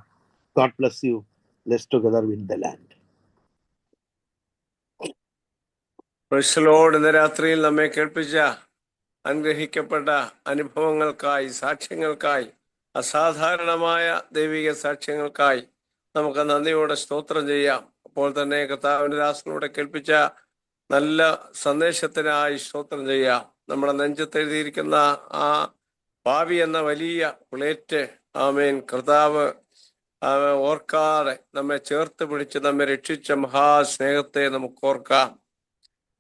B: God bless you. Let's together win the land.
A: Praise the Lord. ഇന്ന് രാത്രിയിൽ നമ്മെ കേൾപ്പിച്ച അനുഗ്രഹിക്കപ്പെട്ട അനുഭവങ്ങൾക്കായി, സാക്ഷ്യങ്ങൾക്കായി, അസാധാരണമായ ദൈവിക സാക്ഷ്യങ്ങൾക്കായി നമുക്ക് നന്ദിയോടെ സ്തോത്രം ചെയ്യാം. അപ്പോൾ തന്നെ കർത്താവിന്റെ ദാസനോടെ കേൾപ്പിച്ച നല്ല സന്ദേശത്തിനായി സ്തോത്രം ചെയ്യാം. നമ്മുടെ നെഞ്ചത്തെഴുതിയിരിക്കുന്ന ആ ഭാവി എന്ന വലിയ പ്ലേറ്റ്, ആമേൻ, കർത്താവ് ഓർക്കാതെ നമ്മെ ചേർത്ത് പിടിച്ച് നമ്മെ രക്ഷിച്ച മഹാസ്നേഹത്തെ നമുക്ക് ഓർക്കാം.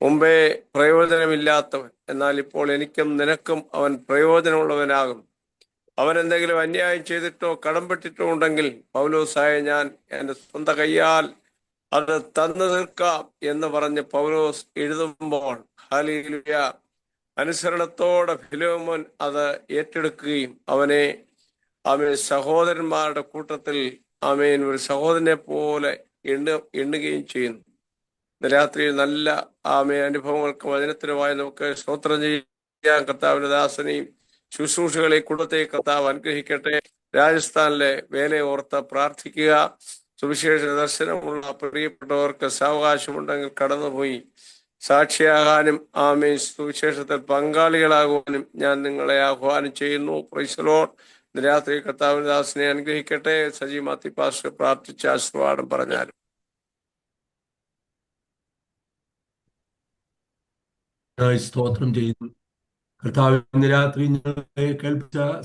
A: മുമ്പേ പ്രയോജനമില്ലാത്തവൻ, എന്നാൽ ഇപ്പോൾ എനിക്കും നിനക്കും അവൻ പ്രയോജനമുള്ളവനാകും. അവൻ എന്തെങ്കിലും അന്യായം ചെയ്തിട്ടോ കടംപെട്ടിട്ടോ ഉണ്ടെങ്കിൽ പൗലോസായ ഞാൻ എൻ്റെ സ്വന്തം കയ്യാൽ അത് തന്നു നിൽക്കാം എന്ന് പറഞ്ഞ് പൗലോസ് എഴുതുമ്പോൾ, ഹല്ലേലൂയ, അനുസരണത്തോടെ ഫിലോമോൻ അത് ഏറ്റെടുക്കുകയും അവനെ സഹോദരന്മാരുടെ കൂട്ടത്തിൽ ഒരു സഹോദരനെ പോലെ എണ്ണുകയും ചെയ്യുന്നു. രാത്രി നല്ല അനുഭവങ്ങൾക്ക് വചനത്തിനുമായി നമുക്ക് സ്തോത്രം ചെയ്യാൻ കർത്താവിന്റെ ദാസനെയും ശുശ്രൂഷകളെ കുടുംബത്തെ കർത്താവ് അനുഗ്രഹിക്കട്ടെ. രാജസ്ഥാനിലെ വേലയെ ഓർത്ത് പ്രാർത്ഥിക്കുക. സുവിശേഷ ദർശനമുള്ള പ്രിയപ്പെട്ടവർക്ക് സാവകാശമുണ്ടെങ്കിൽ കടന്നുപോയി സാക്ഷിയാകാനും സുവിശേഷത്തിൽ പങ്കാളികളാകുവാനും ഞാൻ നിങ്ങളെ ആഹ്വാനം ചെയ്യുന്നു. Praise the Lord. ഇന്ന് രാത്രി കർത്താവിന്റെ ദാസനെ അനുഗ്രഹിക്കട്ടെ. സജി മാത്യു പാസ്റ്റർ പ്രാർത്ഥിച്ച ആശീർവാദം പറഞ്ഞാലും.
D: സ്തോത്രം ചെയ്യുന്നു. കർത്താവ് ഇന്ന് രാത്രി ഞങ്ങളെ കേൾപ്പിച്ച